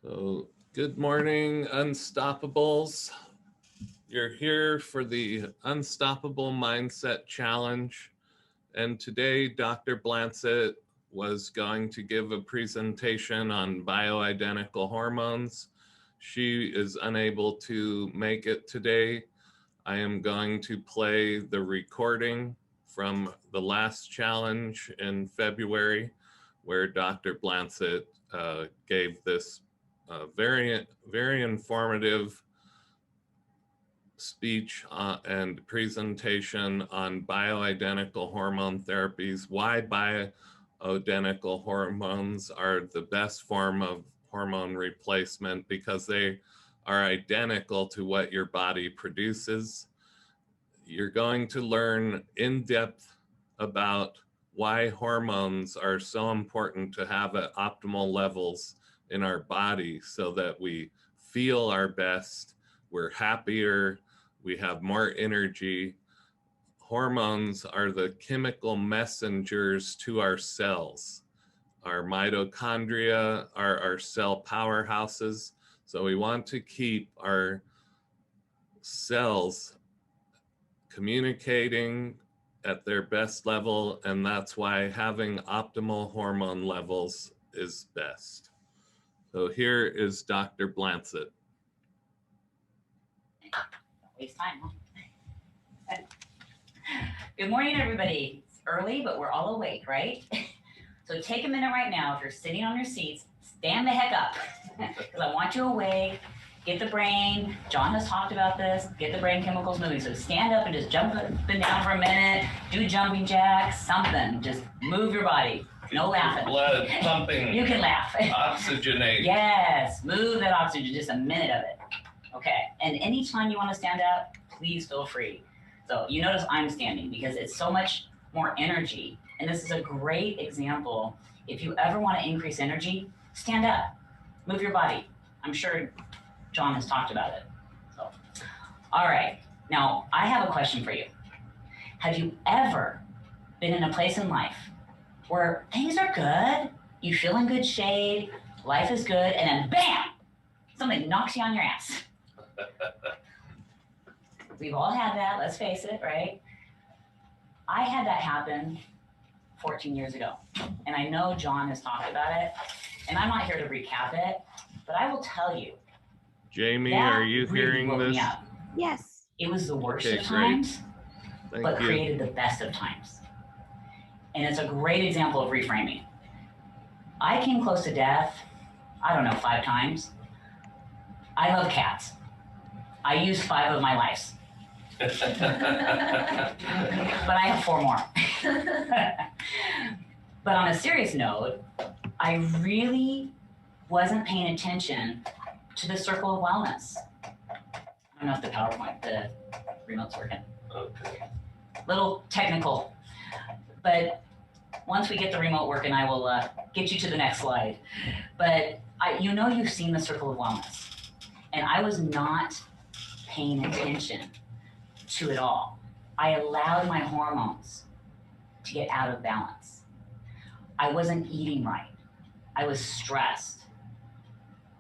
So, good morning, Unstoppables. You're here for the Unstoppable Mindset Challenge. And today, Dr. Blancett was going to give a presentation on bioidentical hormones. She is unable to make it today. I am going to play the recording from the last challenge in February, where Dr. Blancett gave this very informative speech and presentation on bioidentical hormone therapies, why bioidentical hormones are the best form of hormone replacement, because they are identical to what your body produces. You're going to learn in depth about why hormones are so important to have at optimal levels in our body so that we feel our best, we're happier, we have more energy. Hormones are the chemical messengers to our cells. Our mitochondria are our cell powerhouses. So we want to keep our cells communicating at their best level, and that's why having optimal hormone levels is best. So here is Dr. Blancett. Waste time, huh? Good morning, everybody. It's early, but we're all awake, right? So take a minute right now. If you're sitting on your seats, stand the heck up, because I want you awake. Get the brain. John has talked about this. Get the brain chemicals moving. So stand up and just jump up and down for a minute. Do jumping jacks, something. Just move your body. No laughing. Blood pumping. You can laugh. Oxygenate. Yes, move that oxygen, just a minute of it. Okay, and anytime you want to stand up, please feel free. So you notice I'm standing because it's so much more energy. And this is a great example. If you ever want to increase energy, stand up, move your body. I'm sure John has talked about it. So, all right, now I have a question for you. Have you ever been in a place in life where things are good, you feel in good shape, life is good, and then bam, something knocks you on your ass? We've all had that, let's face it, right? I had that happen 14 years ago, and I know John has talked about it, and I'm not here to recap it, but I will tell you. Jamie, are you really hearing this? Yes. It was the worst Okay, of times, Thank but you. created the best of times. And it's a great example of reframing. I came close to death, I don't know, 5 times. I love cats. I used 5 of my lives. But I have 4 more. But on a serious note, I really wasn't paying attention to the circle of wellness. I don't know if the PowerPoint, the remote's working. Okay. Little technical. But once we get the remote working, I will get you to the next slide. But you've seen the circle of wellness. And I was not paying attention to it all. I allowed my hormones to get out of balance. I wasn't eating right. I was stressed.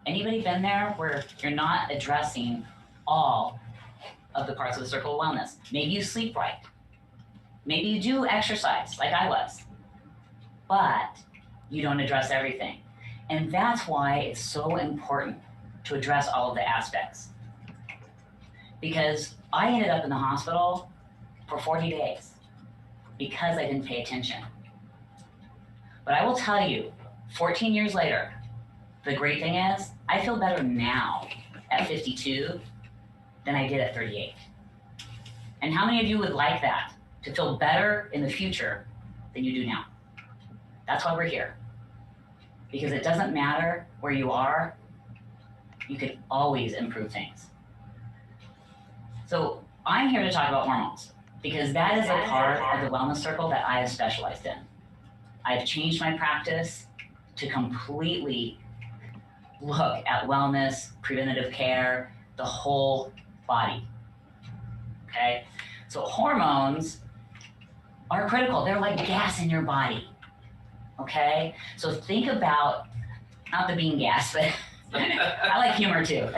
Anybody been there where you're not addressing all of the parts of the circle of wellness? Maybe you sleep right. Maybe you do exercise like I was, but you don't address everything. And that's why it's so important to address all of the aspects. Because I ended up in the hospital for 40 days because I didn't pay attention. But I will tell you, 14 years later, the great thing is I feel better now at 52 than I did at 38. And how many of you would like that, to feel better in the future than you do now? That's why we're here. Because it doesn't matter where you are, you can always improve things. So I'm here to talk about hormones because that is a part of the wellness circle that I have specialized in. I've changed my practice to completely look at wellness, preventative care, the whole body. Okay? So hormones are critical. They're like gas in your body. Okay? So think about, not the bean gas, but I like humor too.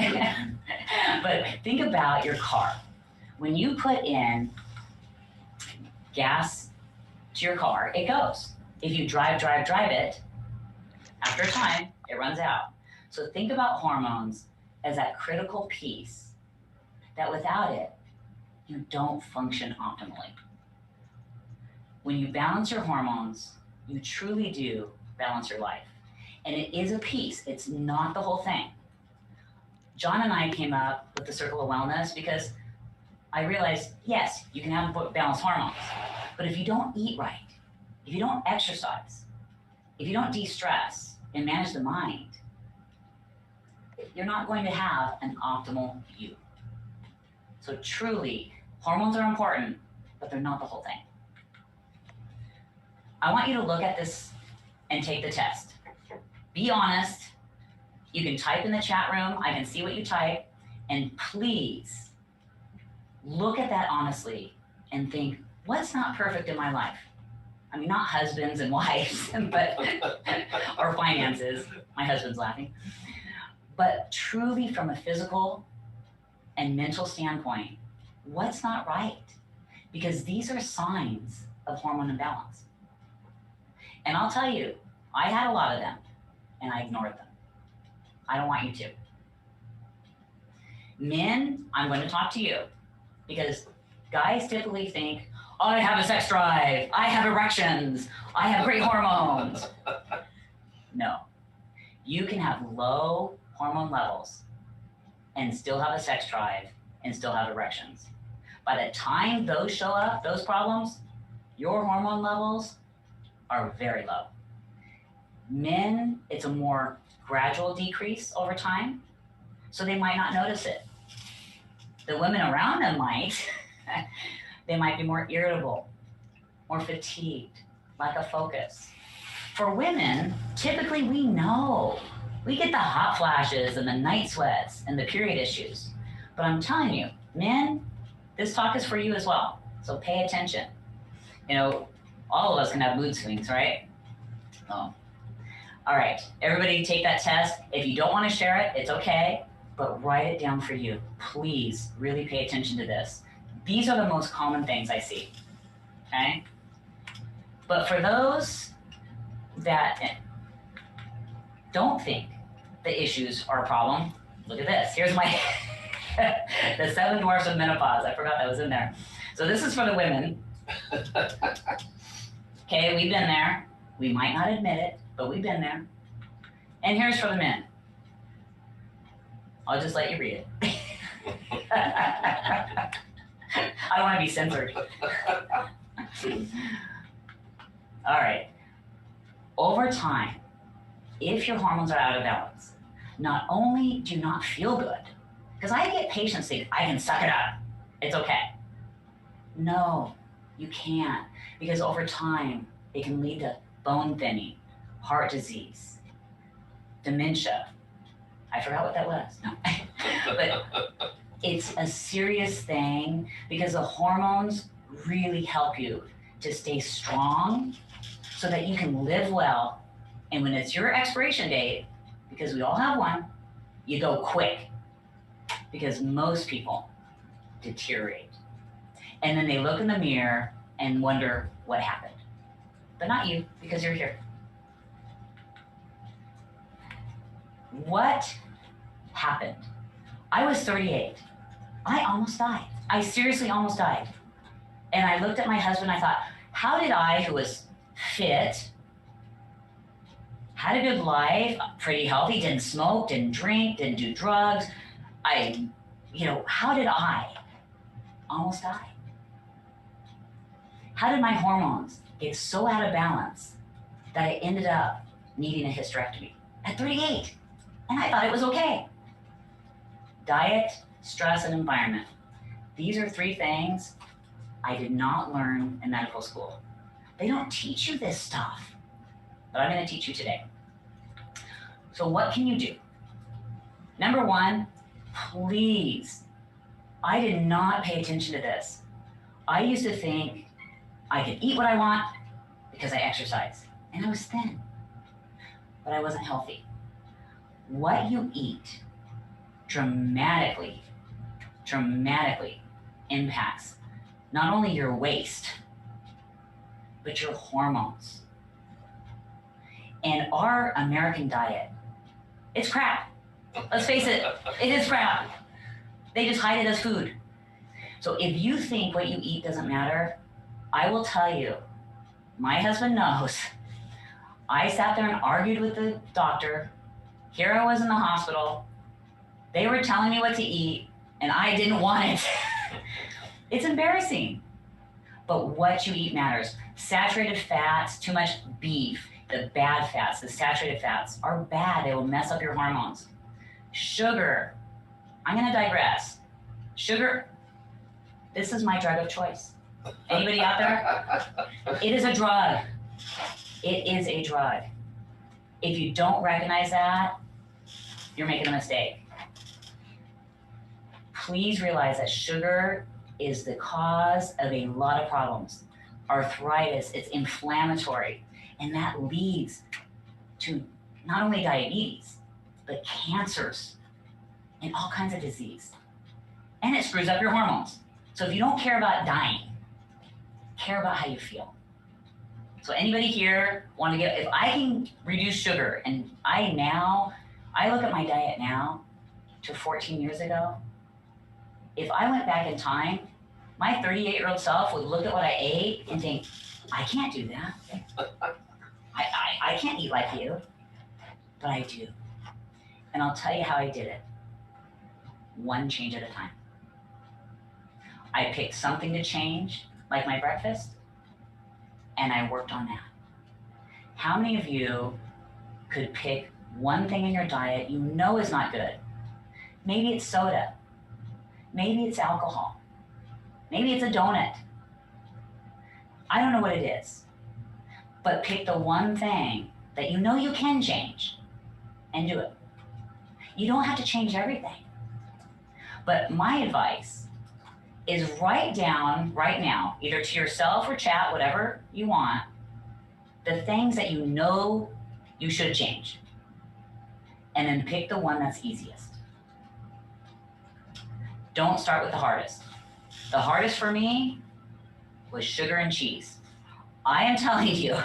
But think about your car. When you put in gas to your car, it goes. If you drive it, after a time, it runs out. So think about hormones as that critical piece that without it, you don't function optimally. When you balance your hormones, you truly do balance your life. And it is a piece, it's not the whole thing. John and I came up with the Circle of Wellness because I realized, yes, you can have balanced hormones, but if you don't eat right, if you don't exercise, if you don't de-stress and manage the mind, you're not going to have an optimal you. So truly, hormones are important, but they're not the whole thing. I want you to look at this and take the test. Be honest. You can type in the chat room. I can see what you type. And please look at that honestly and think, what's not perfect in my life? I mean, not husbands and wives, but or finances. My husband's laughing. But truly from a physical and mental standpoint, what's not right? Because these are signs of hormone imbalance. And I'll tell you, I had a lot of them and I ignored them. I don't want you to. Men, I'm going to talk to you because guys typically think, oh, I have a sex drive, I have erections, I have great hormones. No, you can have low hormone levels and still have a sex drive and still have erections. By the time those show up, those problems, your hormone levels are very low. Men, it's a more gradual decrease over time, so they might not notice it. The women around them might. They might be more irritable, more fatigued, lack of focus. For women, typically we know. We get the hot flashes and the night sweats and the period issues. But I'm telling you, men, this talk is for you as well. So pay attention. You know, all of us can have mood swings, right? Oh. All right, everybody take that test. If you don't want to share it, it's okay, but write it down for you. Please really pay attention to this. These are the most common things I see, okay? But for those that don't think the issues are a problem, look at this. Here's my, the 7 Dwarfs of Menopause. I forgot that was in there. So this is for the women. Okay, we've been there. We might not admit it, but we've been there. And here's for the men. I'll just let you read it. I don't want to be censored. All right. Over time, if your hormones are out of balance, not only do you not feel good, because I get patients think, I can suck it up. It's okay. No, you can't. Because over time, it can lead to bone thinning, heart disease, dementia. I forgot what that was. No. But it's a serious thing because the hormones really help you to stay strong so that you can live well. And when it's your expiration date, because we all have one, you go quick because most people deteriorate. And then they look in the mirror and wonder what happened. But not you, because you're here. What happened? I was 38. I almost died. I seriously almost died. And I looked at my husband, I thought, how did I, who was fit, had a good life, pretty healthy, didn't smoke, didn't drink, didn't do drugs, how did I almost die? How did my hormones get so out of balance that I ended up needing a hysterectomy at 38? And I thought it was okay. Diet, stress, and environment. These are 3 things I did not learn in medical school. They don't teach you this stuff, but I'm going to teach you today. So what can you do? Number 1, please, I did not pay attention to this. I used to think I could eat what I want because I exercise, and I was thin, but I wasn't healthy. what you eat dramatically impacts not only your waist, but your hormones. And our American diet, it's crap. Let's face it, it is crap. They just hide it as food. So if you think what you eat doesn't matter, I will tell you, my husband knows. I sat there and argued with the doctor. Here I was in the hospital. They were telling me what to eat, and I didn't want it. It's embarrassing. But what you eat matters. Saturated fats, too much beef, the bad fats, the saturated fats are bad. They will mess up your hormones. Sugar, I'm gonna digress. Sugar, this is my drug of choice. Anybody out there? It is a drug. It is a drug. If you don't recognize that, you're making a mistake. Please realize that sugar is the cause of a lot of problems. Arthritis, it's inflammatory, and that leads to not only diabetes, but cancers and all kinds of disease. And it screws up your hormones. So if you don't care about dying, care about how you feel. So anybody here want to get, if I can reduce sugar, and I look at my diet now to 14 years ago. If I went back in time, my 38-year-old self would look at what I ate and think, I can't do that. I can't eat like you, but I do. And I'll tell you how I did it. One change at a time. I picked something to change, like my breakfast, and I worked on that. How many of you could pick one thing in your diet you know is not good? Maybe it's soda. Maybe it's alcohol. Maybe it's a donut. I don't know what it is. But pick the one thing that you know you can change and do it. You don't have to change everything. But my advice is write down right now, either to yourself or chat, whatever you want, the things that you know you should change. And then pick the one that's easiest. Don't start with the hardest. The hardest for me was sugar and cheese. I am telling you,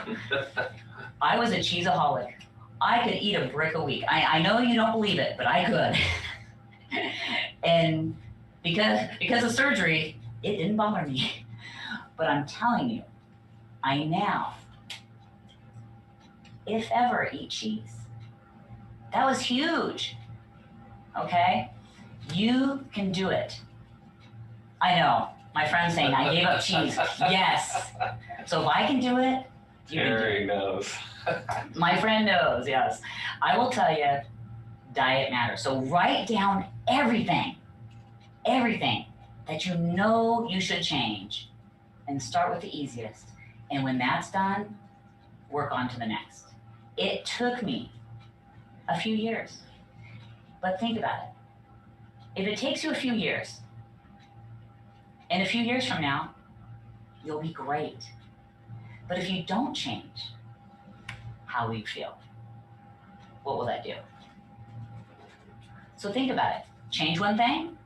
I was a cheeseaholic. I could eat a brick a week. I know you don't believe it, but I could. And because of surgery, it didn't bother me. But I'm telling you, I now, if ever, eat cheese. That was huge. Okay? You can do it. I know. My friend's saying, I gave up cheese. Yes. So if I can do it, you can do it. Harry knows. My friend knows, yes. I will tell you, diet matters. So write down everything that you know you should change, and start with the easiest. And when that's done, work on to the next. It took me a few years, but think about it. If it takes you a few years, and a few years from now, you'll be great. But if you don't change, how will you feel? What will that do? So think about it. Change one thing,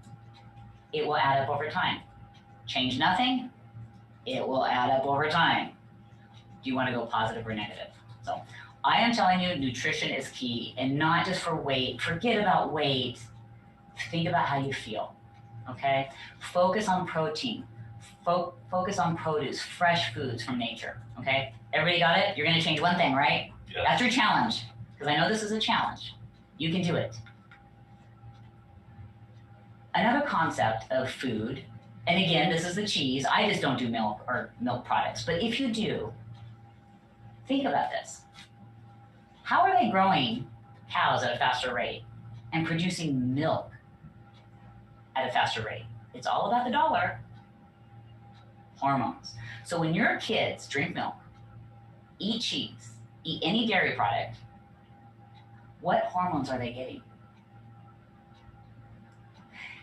it will add up over time. Change nothing, it will add up over time. Do you want to go positive or negative? So I am telling you, nutrition is key, and not just for weight. Forget about weight. Think about how you feel, okay? Focus on protein. Focus on produce, fresh foods from nature, okay? Everybody got it? You're going to change one thing, right? Yes. That's your challenge, because I know this is a challenge. You can do it. Another concept of food, and again, this is the cheese. I just don't do milk or milk products, but if you do, think about this. How are they growing cows at a faster rate and producing milk at a faster rate? It's all about the dollar. Hormones. So when your kids drink milk, eat cheese, eat any dairy product, what hormones are they getting?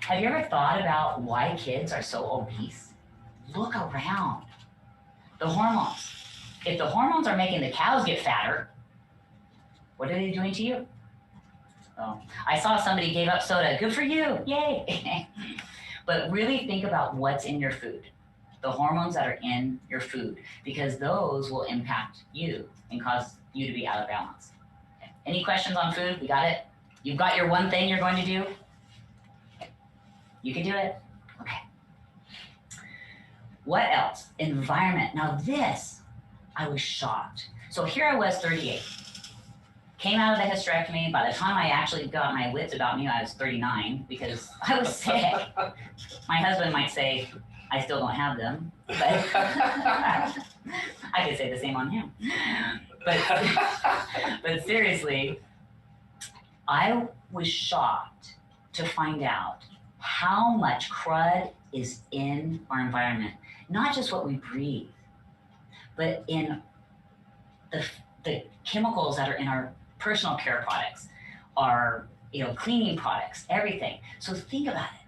Have you ever thought about why kids are so obese? Look around. The hormones. If the hormones are making the cows get fatter, what are they doing to you? Oh, I saw somebody gave up soda. Good for you. Yay. But really think about what's in your food, the hormones that are in your food, because those will impact you and cause you to be out of balance. Okay. Any questions on food? We got it? You've got your one thing you're going to do? Okay. You can do it. Okay. What else? Environment. Now this, I was shocked. So here I was, 38. Came out of the hysterectomy. By the time I actually got my wits about me, I was 39 because I was sick. My husband might say, I still don't have them, but I could say the same on him. But seriously, I was shocked to find out how much crud is in our environment. Not just what we breathe, but in the chemicals that are in our personal care products, our cleaning products, everything. So think about it.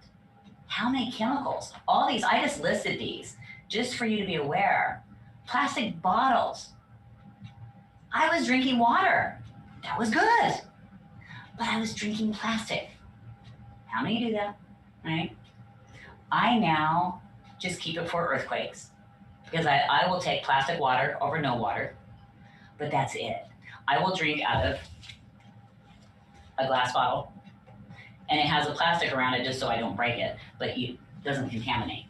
How many chemicals? All these, I just listed these just for you to be aware. Plastic bottles. I was drinking water. That was good. But I was drinking plastic. How many do that, right? I now just keep it for earthquakes because I will take plastic water over no water, but that's it. I will drink out of a glass bottle, and it has a plastic around it just so I don't break it, but it doesn't contaminate.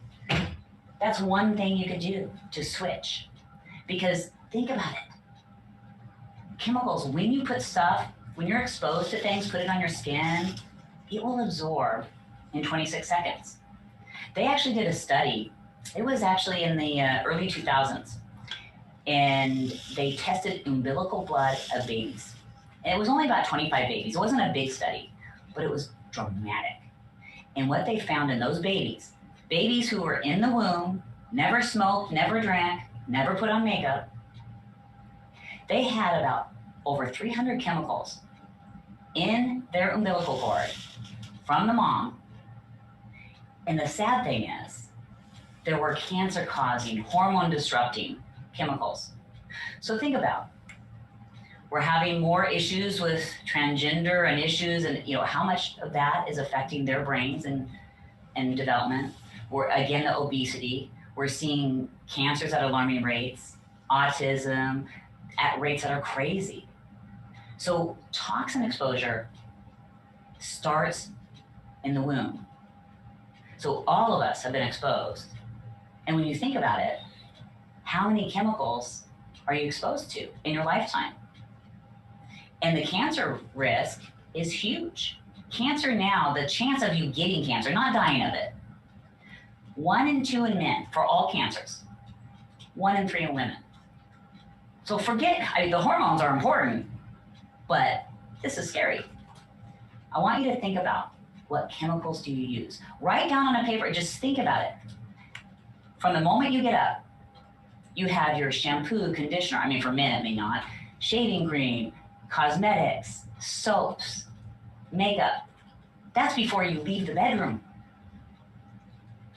That's one thing you could do to switch, because think about it. Chemicals, when you put stuff, when you're exposed to things, put it on your skin, it will absorb in 26 seconds. They actually did a study. It was actually in the early 2000s. And they tested umbilical blood of babies. And it was only about 25 babies. It wasn't a big study, but it was dramatic. And what they found in those babies who were in the womb, never smoked, never drank, never put on makeup, they had about over 300 chemicals in their umbilical cord from the mom. And the sad thing is, there were cancer-causing, hormone-disrupting chemicals. So think about, we're having more issues with transgender and issues, and how much of that is affecting their brains and development. We're, again, the obesity. We're seeing cancers at alarming rates, autism at rates that are crazy. So toxin exposure starts in the womb. So all of us have been exposed. And when you think about it, how many chemicals are you exposed to in your lifetime? And the cancer risk is huge. Cancer now, the chance of you getting cancer, not dying of it, 1 in 2 in men for all cancers, 1 in 3 in women. So forget, the hormones are important, but this is scary. I want you to think about, what chemicals do you use? Write down on a paper, just think about it. From the moment you get up, you have your shampoo, conditioner, for men it may not, shaving cream, cosmetics, soaps, makeup. That's before you leave the bedroom.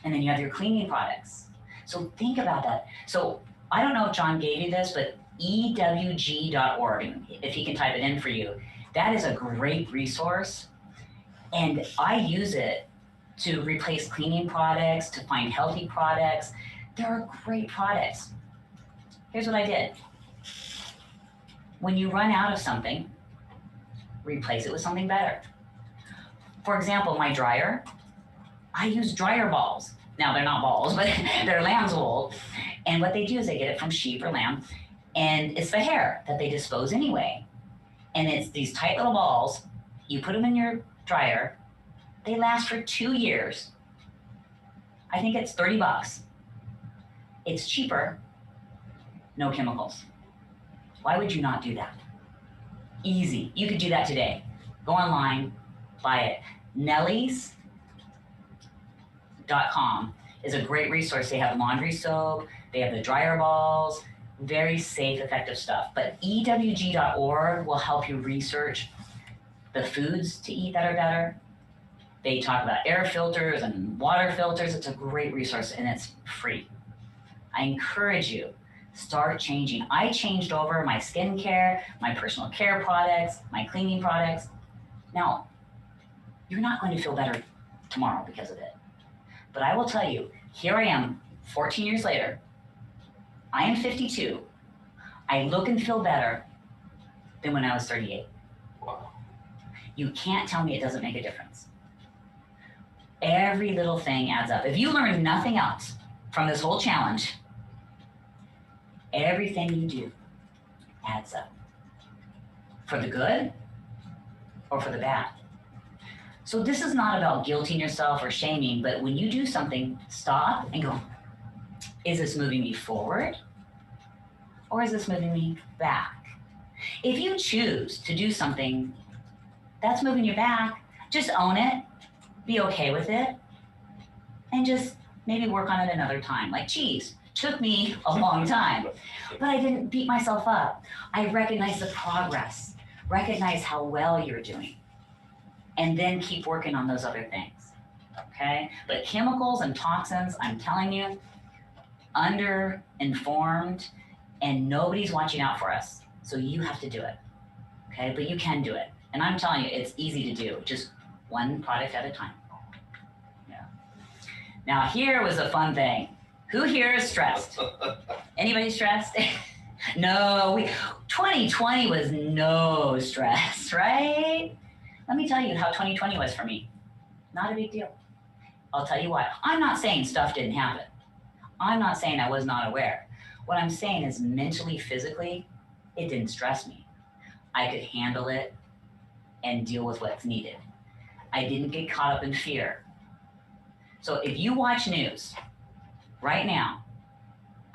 And then you have your cleaning products. So think about that. So I don't know if John gave you this, but ewg.org, if he can type it in for you, that is a great resource. And I use it to replace cleaning products, to find healthy products. There are great products. Here's what I did. When you run out of something, replace it with something better. For example, my dryer, I use dryer balls. Now they're not balls, but they're lamb's wool. And what they do is they get it from sheep or lamb, and it's the hair that they dispose anyway. And it's these tight little balls. You put them in your dryer. They last for 2 years. I think it's $30. It's cheaper, no chemicals. Why would you not do that? Easy. You could do that today. Go online, buy it. Nellies.com is a great resource. They have laundry soap. They have the dryer balls. Very safe, effective stuff. But ewg.org will help you research the foods to eat that are better. They talk about air filters and water filters. It's a great resource, and it's free. I encourage you, start changing. I changed over my skincare, my personal care products, my cleaning products. Now, you're not going to feel better tomorrow because of it. But I will tell you, here I am 14 years later. I am 52. I look and feel better than when I was 38. Wow. You can't tell me it doesn't make a difference. Every little thing adds up. If you learn nothing else from this whole challenge, everything you do adds up. For the good or for the bad. So this is not about guilting yourself or shaming, but when you do something, stop and go, is this moving me forward or is this moving me back? If you choose to do something that's moving you back, just own it, be okay with it, and just maybe work on it another time. Like cheese, took me a long time, but I didn't beat myself up. I recognize the progress, recognize how well you're doing, and then keep working on those other things, okay? But chemicals and toxins, I'm telling you, under-informed, and nobody's watching out for us. So you have to do it, okay? But you can do it. And I'm telling you, it's easy to do, just one product at a time. Yeah. Now here was a fun thing. Who here is stressed? Anybody stressed? No, 2020 was no stress, right? Let me tell you how 2020 was for me. Not a big deal. I'll tell you why. I'm not saying stuff didn't happen. I'm not saying I was not aware. What I'm saying is mentally, physically, it didn't stress me. I could handle it and deal with what's needed. I didn't get caught up in fear. So if you watch news right now,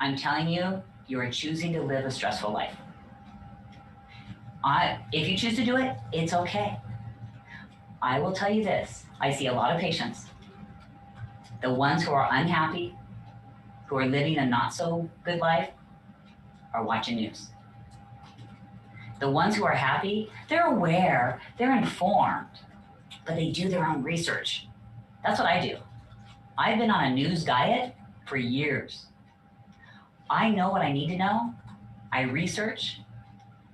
I'm telling you, you are choosing to live a stressful life. If you choose to do it, it's okay. I will tell you this. I see a lot of patients. The ones who are unhappy, who are living a not so good life, are watching news. The ones who are happy, they're aware, they're informed, but they do their own research. That's what I do. I've been on a news diet for years. I know what I need to know. I research,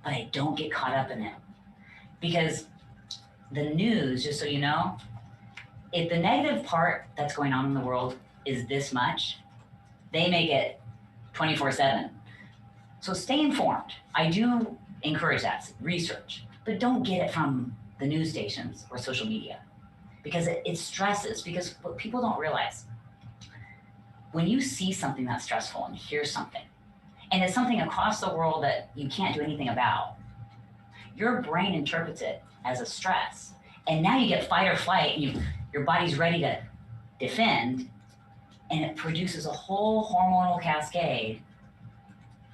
but I don't get caught up in it. Because the news, just so you know, if the negative part that's going on in the world is this much, they make it 24/7. So stay informed. I do encourage that, research, but don't get it from the news stations or social media because it stresses, because what people don't realize, when you see something that's stressful and hear something, and it's something across the world that you can't do anything about, your brain interprets it as a stress. And now you get fight or flight, and your body's ready to defend, and it produces a whole hormonal cascade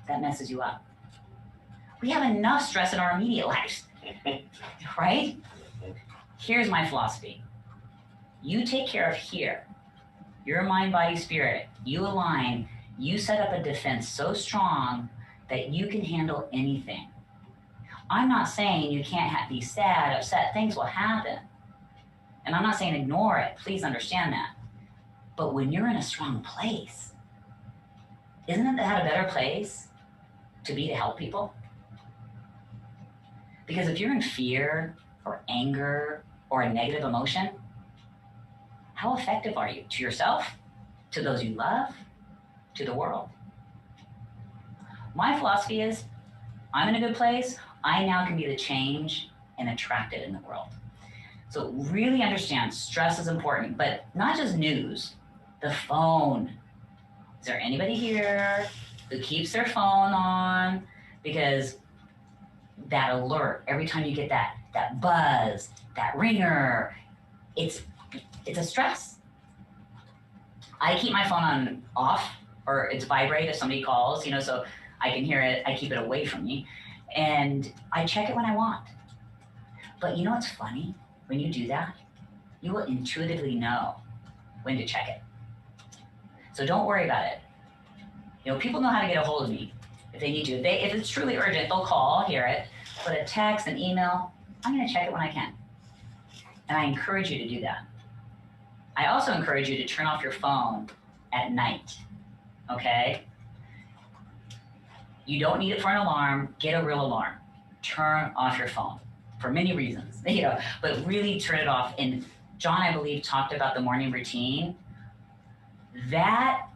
that messes you up. We have enough stress in our immediate lives, right? Here's my philosophy. You take care of here, your mind, body, spirit, you align, you set up a defense so strong that you can handle anything. I'm not saying you can't be sad, upset, things will happen. And I'm not saying ignore it, please understand that. But when you're in a strong place, isn't that a better place to be to help people? Because if you're in fear or anger or a negative emotion, how effective are you to yourself, to those you love, to the world? My philosophy is, I'm in a good place, I now can be the change and attract it in the world. So really understand stress is important, but not just news, the phone. Is there anybody here who keeps their phone on? Because that alert, every time you get that buzz, that ringer, it's a stress. I keep my phone on off, or it's vibrate if somebody calls, so I can hear it. I keep it away from me, and I check it when I want. But you know what's funny? When you do that, you will intuitively know when to check it. So don't worry about it. People know how to get a hold of me if they need to. If it's truly urgent, they'll call, hear it, but a text, an email, I'm going to check it when I can. And I encourage you to do that. I also encourage you to turn off your phone at night, okay? You don't need it for an alarm. Get a real alarm. Turn off your phone. for many reasons, but really turn it off. And John, I believe, talked about the morning routine. That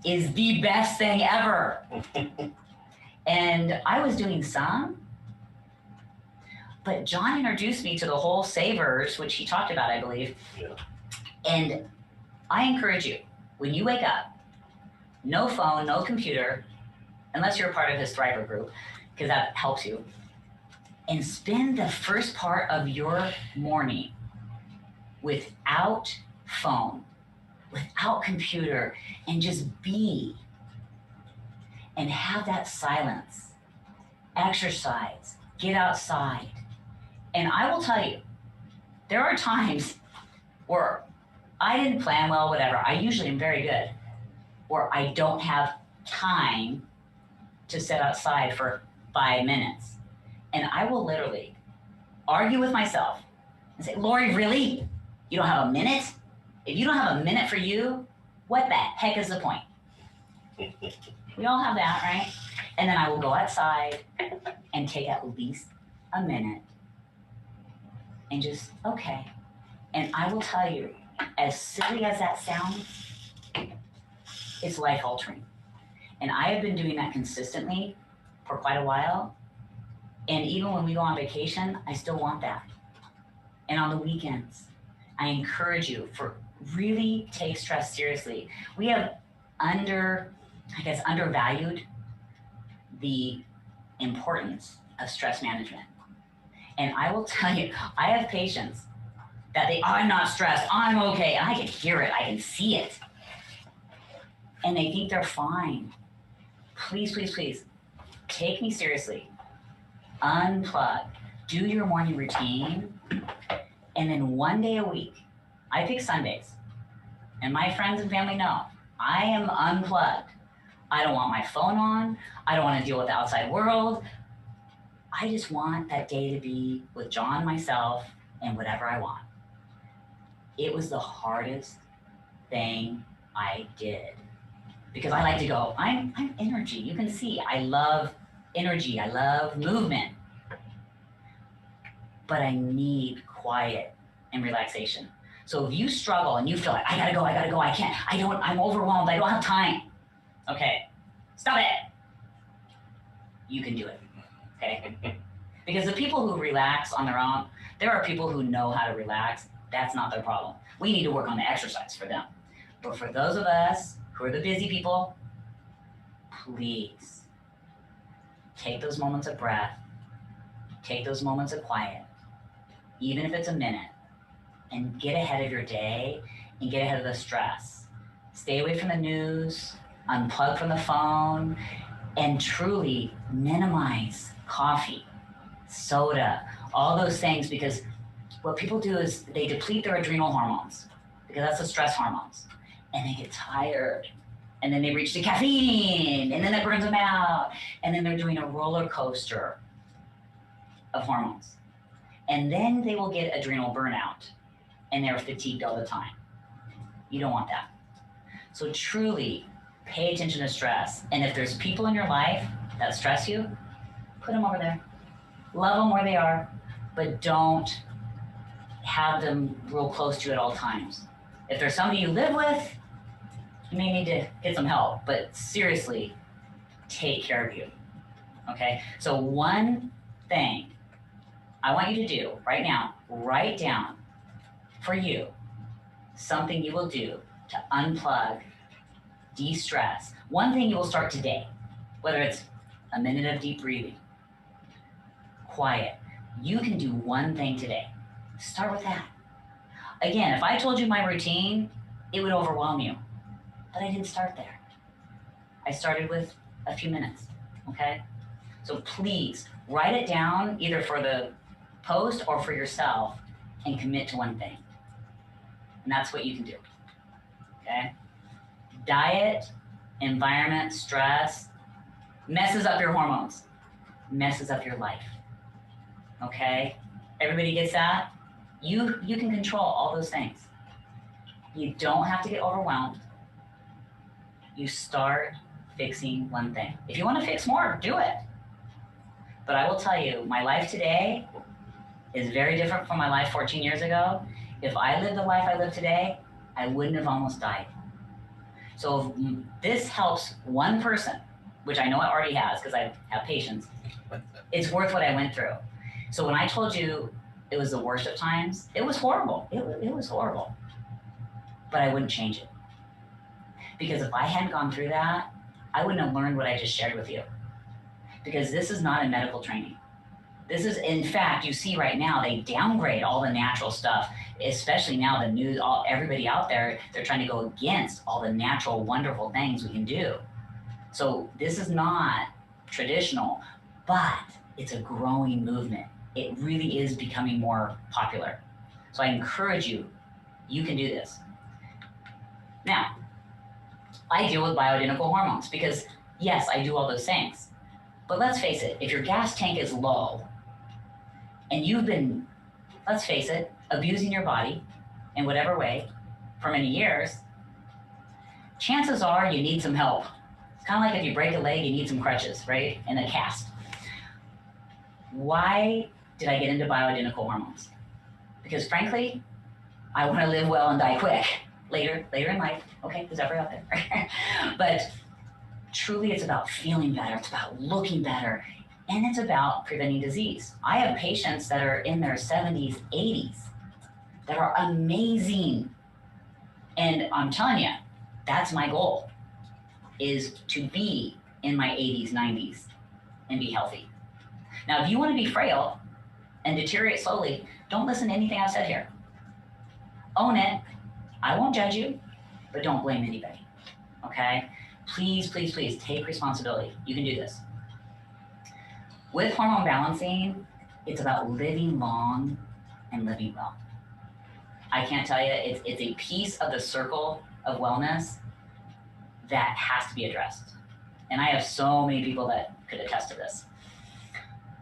is the best thing ever. And I was doing some, but John introduced me to the whole savers, which he talked about, I believe. Yeah. And I encourage you, when you wake up, no phone, no computer, unless you're a part of his Thriver group, because that helps you. And spend the first part of your morning without phone, without computer, and just be. And have that silence. Exercise, get outside. And I will tell you, there are times where I didn't plan well, whatever. I usually am very good. Where I don't have time to sit outside for 5 minutes. And I will literally argue with myself and say, Lori, really? You don't have a minute? If you don't have a minute for you, what the heck is the point? We all have that, right? And then I will go outside and take at least a minute and just, okay. And I will tell you, as silly as that sounds, it's life altering. And I have been doing that consistently for quite a while. And even when we go on vacation, I still want that. And on the weekends, I encourage you for really take stress seriously. We have undervalued the importance of stress management. And I will tell you, I have patients that I'm not stressed, I'm okay. And I can hear it, I can see it. And they think they're fine. Please, please, please, take me seriously. Unplug, do your morning routine, and then one day a week, I pick Sundays, and my friends and family know, I am unplugged. I don't want my phone on, I don't want to deal with the outside world. I just want that day to be with John, myself, and whatever I want. It was the hardest thing I did. Because I like to go, I'm energy. You can see, I love energy. I love movement. But I need quiet and relaxation. So if you struggle and you feel like, I gotta go, I can't, I'm overwhelmed, I don't have time. Okay, stop it. You can do it, okay? Because the people who relax on their own, there are people who know how to relax. That's not their problem. We need to work on the exercise for them. But for those of us who are the busy people, please take those moments of breath, take those moments of quiet, even if it's a minute, and get ahead of your day and get ahead of the stress. Stay away from the news, unplug from the phone, and truly minimize coffee, soda, all those things, because what people do is they deplete their adrenal hormones, because that's the stress hormones, and they get tired. And then they reach the caffeine, and then it burns them out. And then they're doing a roller coaster of hormones. And then they will get adrenal burnout, and they're fatigued all the time. You don't want that. So truly, pay attention to stress. And if there's people in your life that stress you, put them over there. Love them where they are, but don't have them real close to you at all times. If there's somebody you live with, you may need to get some help, but seriously, take care of you, okay? So one thing I want you to do right now, write down for you something you will do to unplug, de-stress. One thing you will start today, whether it's a minute of deep breathing, quiet. You can do one thing today. Start with that. Again, if I told you my routine, it would overwhelm you. But I didn't start there. I started with a few minutes, okay? So please write it down either for the post or for yourself and commit to one thing. And that's what you can do, okay? Diet, environment, stress messes up your hormones, messes up your life, okay? Everybody gets that? You can control all those things. You don't have to get overwhelmed. You start fixing one thing. If you want to fix more, do it. But I will tell you, my life today is very different from my life 14 years ago. If I lived the life I live today, I wouldn't have almost died. So if this helps one person, which I know it already has because I have patients, it's worth what I went through. So when I told you it was the worst of times, it was horrible. It was horrible. But I wouldn't change it. Because if I hadn't gone through that, I wouldn't have learned what I just shared with you. Because this is not a medical training. This is, in fact, you see right now, they downgrade all the natural stuff, especially now the news, everybody out there, they're trying to go against all the natural, wonderful things we can do. So this is not traditional, but it's a growing movement. It really is becoming more popular. So I encourage you, you can do this. Now, I deal with bioidentical hormones because, yes, I do all those things. But let's face it, if your gas tank is low and you've been, let's face it, abusing your body in whatever way for many years, chances are you need some help. It's kind of like if you break a leg, you need some crutches, right? And a cast. Why did I get into bioidentical hormones? Because frankly, I want to live well and die quick. Later in life, okay, who's ever out there? But truly it's about feeling better, it's about looking better, and it's about preventing disease. I have patients that are in their 70s, 80s that are amazing. And I'm telling you, that's my goal, is to be in my 80s, 90s and be healthy. Now, if you want to be frail and deteriorate slowly, don't listen to anything I've said here. Own it. I won't judge you, but don't blame anybody, okay? Please, please, please take responsibility. You can do this. With hormone balancing, it's about living long and living well. I can't tell you, it's a piece of the circle of wellness that has to be addressed. And I have so many people that could attest to this.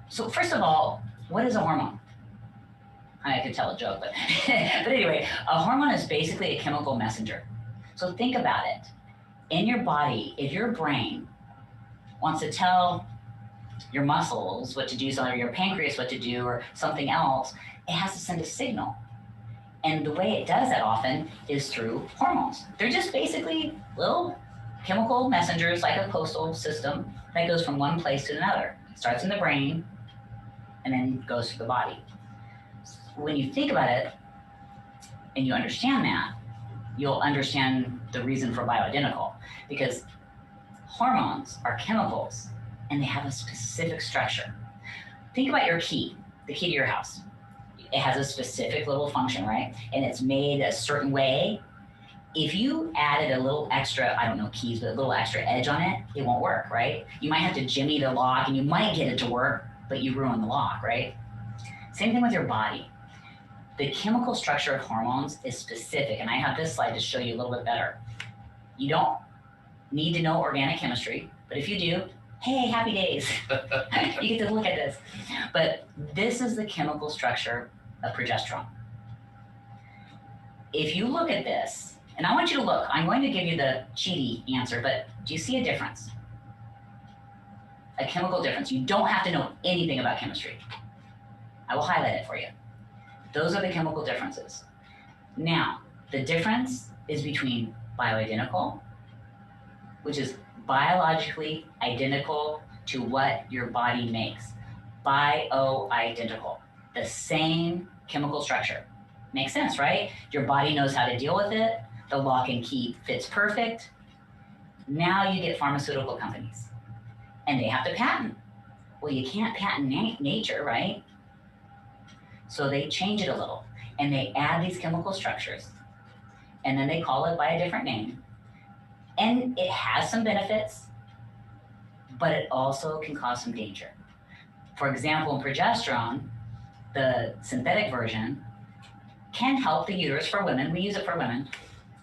So first of all, what is a hormone? I could tell a joke, but anyway, a hormone is basically a chemical messenger. So think about it. In your body, if your brain wants to tell your muscles what to do, or your pancreas what to do, or something else, it has to send a signal. And the way it does that often is through hormones. They're just basically little chemical messengers, like a postal system that goes from one place to another. It starts in the brain and then goes through the body. When you think about it and you understand that, you'll understand the reason for bioidentical, because hormones are chemicals and they have a specific structure. Think about your key, the key to your house. It has a specific little function, right? And it's made a certain way. If you added a little extra, I don't know keys, but a little extra edge on it, it won't work, right? You might have to jimmy the lock and you might get it to work, but you ruin the lock, right? Same thing with your body. The chemical structure of hormones is specific, and I have this slide to show you a little bit better. You don't need to know organic chemistry, but if you do, hey, happy days. You get to look at this. But this is the chemical structure of progesterone. If you look at this, and I want you to look, I'm going to give you the cheaty answer, but do you see a difference? A chemical difference. You don't have to know anything about chemistry. I will highlight it for you. Those are the chemical differences. Now, the difference is between bioidentical, which is biologically identical to what your body makes. Bioidentical, the same chemical structure. Makes sense, right? Your body knows how to deal with it. The lock and key fits perfect. Now you get pharmaceutical companies, and they have to patent. Well, you can't patent nature, right? So they change it a little, and they add these chemical structures, and then they call it by a different name. And it has some benefits, but it also can cause some danger. For example, in progesterone, the synthetic version can help the uterus for women. We use it for women.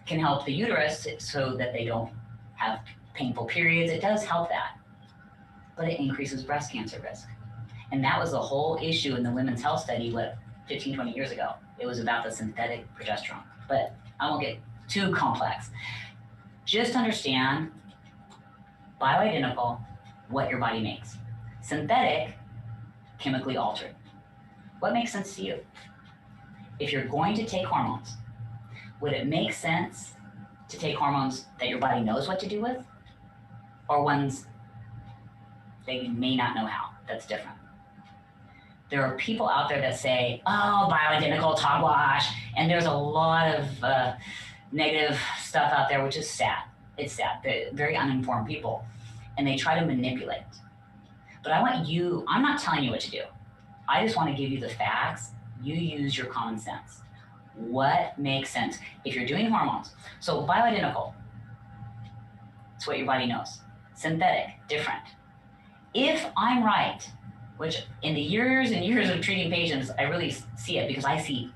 Can help the uterus so that they don't have painful periods. It does help that, but it increases breast cancer risk. And that was the whole issue in the women's health study, 15, 20 years ago. It was about the synthetic progesterone. But I won't get too complex. Just understand bioidentical, what your body makes. Synthetic, chemically altered. What makes sense to you? If you're going to take hormones, would it make sense to take hormones that your body knows what to do with, or ones that you may not know how? That's different. There are people out there that say, oh, bioidentical, hogwash, and there's a lot of negative stuff out there, which is sad. It's sad. They're very uninformed people, and they try to manipulate. But I want you, I'm not telling you what to do. I just want to give you the facts. You use your common sense. What makes sense? If you're doing hormones, so bioidentical, it's what your body knows. Synthetic, different. If I'm right, which in the years and years of treating patients, I really see it because I see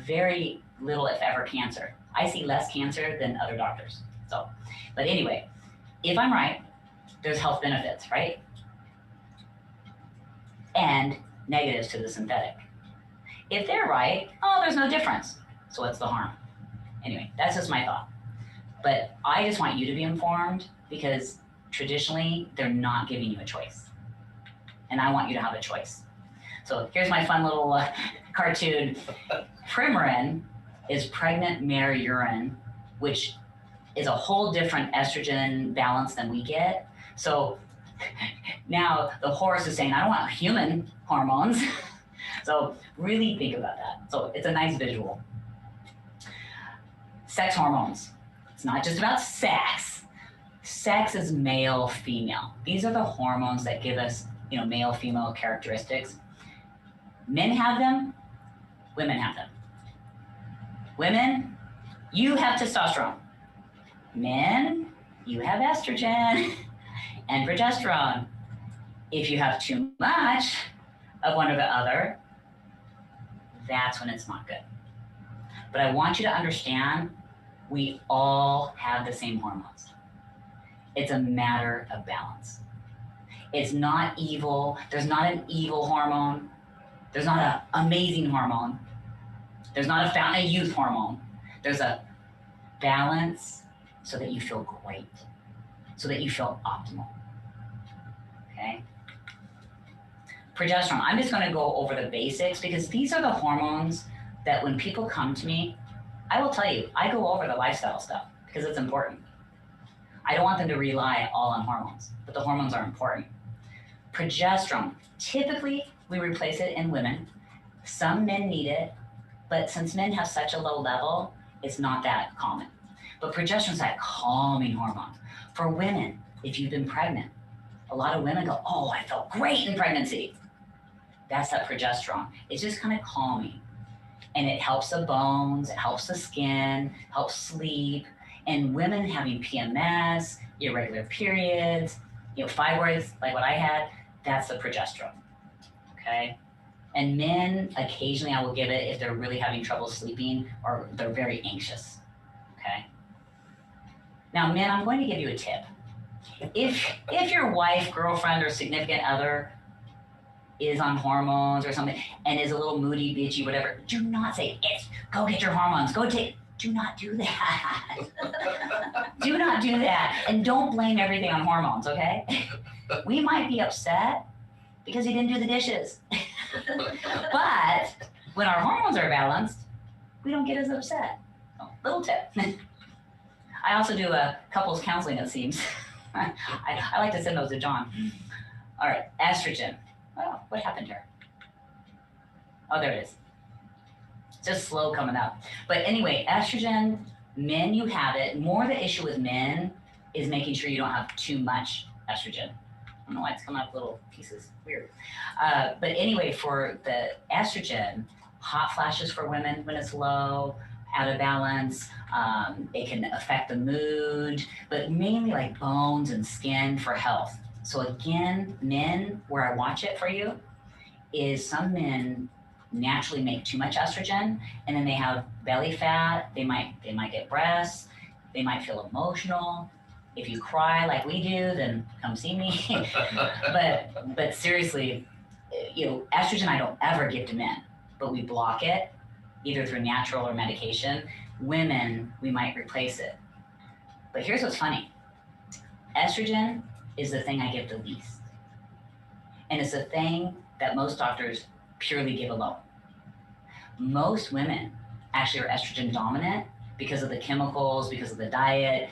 very little, if ever, cancer. I see less cancer than other doctors. So, but anyway, if I'm right, there's health benefits, right? And negatives to the synthetic. If they're right, oh, there's no difference. So what's the harm? Anyway, that's just my thought. But I just want you to be informed because traditionally, they're not giving you a choice. And I want you to have a choice. So here's my fun little cartoon. Premarin is pregnant mare urine, which is a whole different estrogen balance than we get. So now the horse is saying, I don't want human hormones. So really think about that. So it's a nice visual. Sex hormones. It's not just about sex. Sex is male, female. These are the hormones that give us, male, female characteristics. Men have them, women have them. Women, you have testosterone. Men, you have estrogen and progesterone. If you have too much of one or the other, that's when it's not good. But I want you to understand, we all have the same hormones. It's a matter of balance. It's not evil. There's not an evil hormone. There's not an amazing hormone. There's not a fountain of youth hormone. There's a balance so that you feel great, so that you feel optimal. Okay? Progesterone. I'm just going to go over the basics because these are the hormones that when people come to me, I will tell you, I go over the lifestyle stuff because it's important. I don't want them to rely all on hormones, but the hormones are important. Progesterone. Typically, we replace it in women. Some men need it, but since men have such a low level, it's not that common. But progesterone is that calming hormone. For women, if you've been pregnant, a lot of women go, oh, I felt great in pregnancy. That's that progesterone. It's just kind of calming. And it helps the bones, it helps the skin, helps sleep. And women having PMS, irregular periods, fibroids, like what I had, that's the progesterone, okay? And men, occasionally I will give it if they're really having trouble sleeping or they're very anxious, okay? Now, men, I'm going to give you a tip. If your wife, girlfriend, or significant other is on hormones or something and is a little moody, bitchy, whatever, do not say, go get your hormones, do not do that. Do not do that. And don't blame everything on hormones, okay? We might be upset because you didn't do the dishes. But when our hormones are balanced, we don't get as upset. So, little tip. I also do couples counseling, it seems. I like to send those to John. All right, estrogen. Oh, what happened here? Oh, there it is. Just slow coming up. But anyway, estrogen, men, you have it. More the issue with men is making sure you don't have too much estrogen. I don't know why it's coming up little pieces. Weird. But anyway, for the estrogen, hot flashes for women when it's low, out of balance. It can affect the mood, but mainly like bones and skin for health. So again, men, where I watch it for you is some men naturally make too much estrogen, and then they have belly fat. They might get breasts. They might feel emotional. If you cry like we do, then come see me. but seriously, estrogen I don't ever give to men, but we block it either through natural or medication. Women, we might replace it. But here's what's funny. Estrogen is the thing I give the least. And it's the thing that most doctors purely give alone. Most women actually are estrogen dominant because of the chemicals, because of the diet,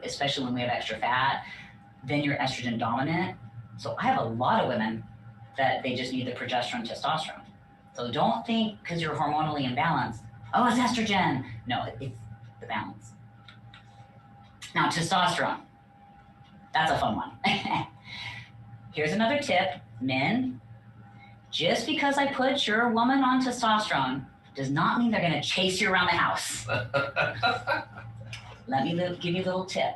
especially when we have extra fat, then you're estrogen dominant. So I have a lot of women that they just need the progesterone, testosterone. So don't think because you're hormonally imbalanced, oh, it's estrogen. No, it's the balance. Now, testosterone. That's a fun one. Here's another tip. Men, just because I put your woman on testosterone does not mean they're going to chase you around the house. Let me give you a little tip.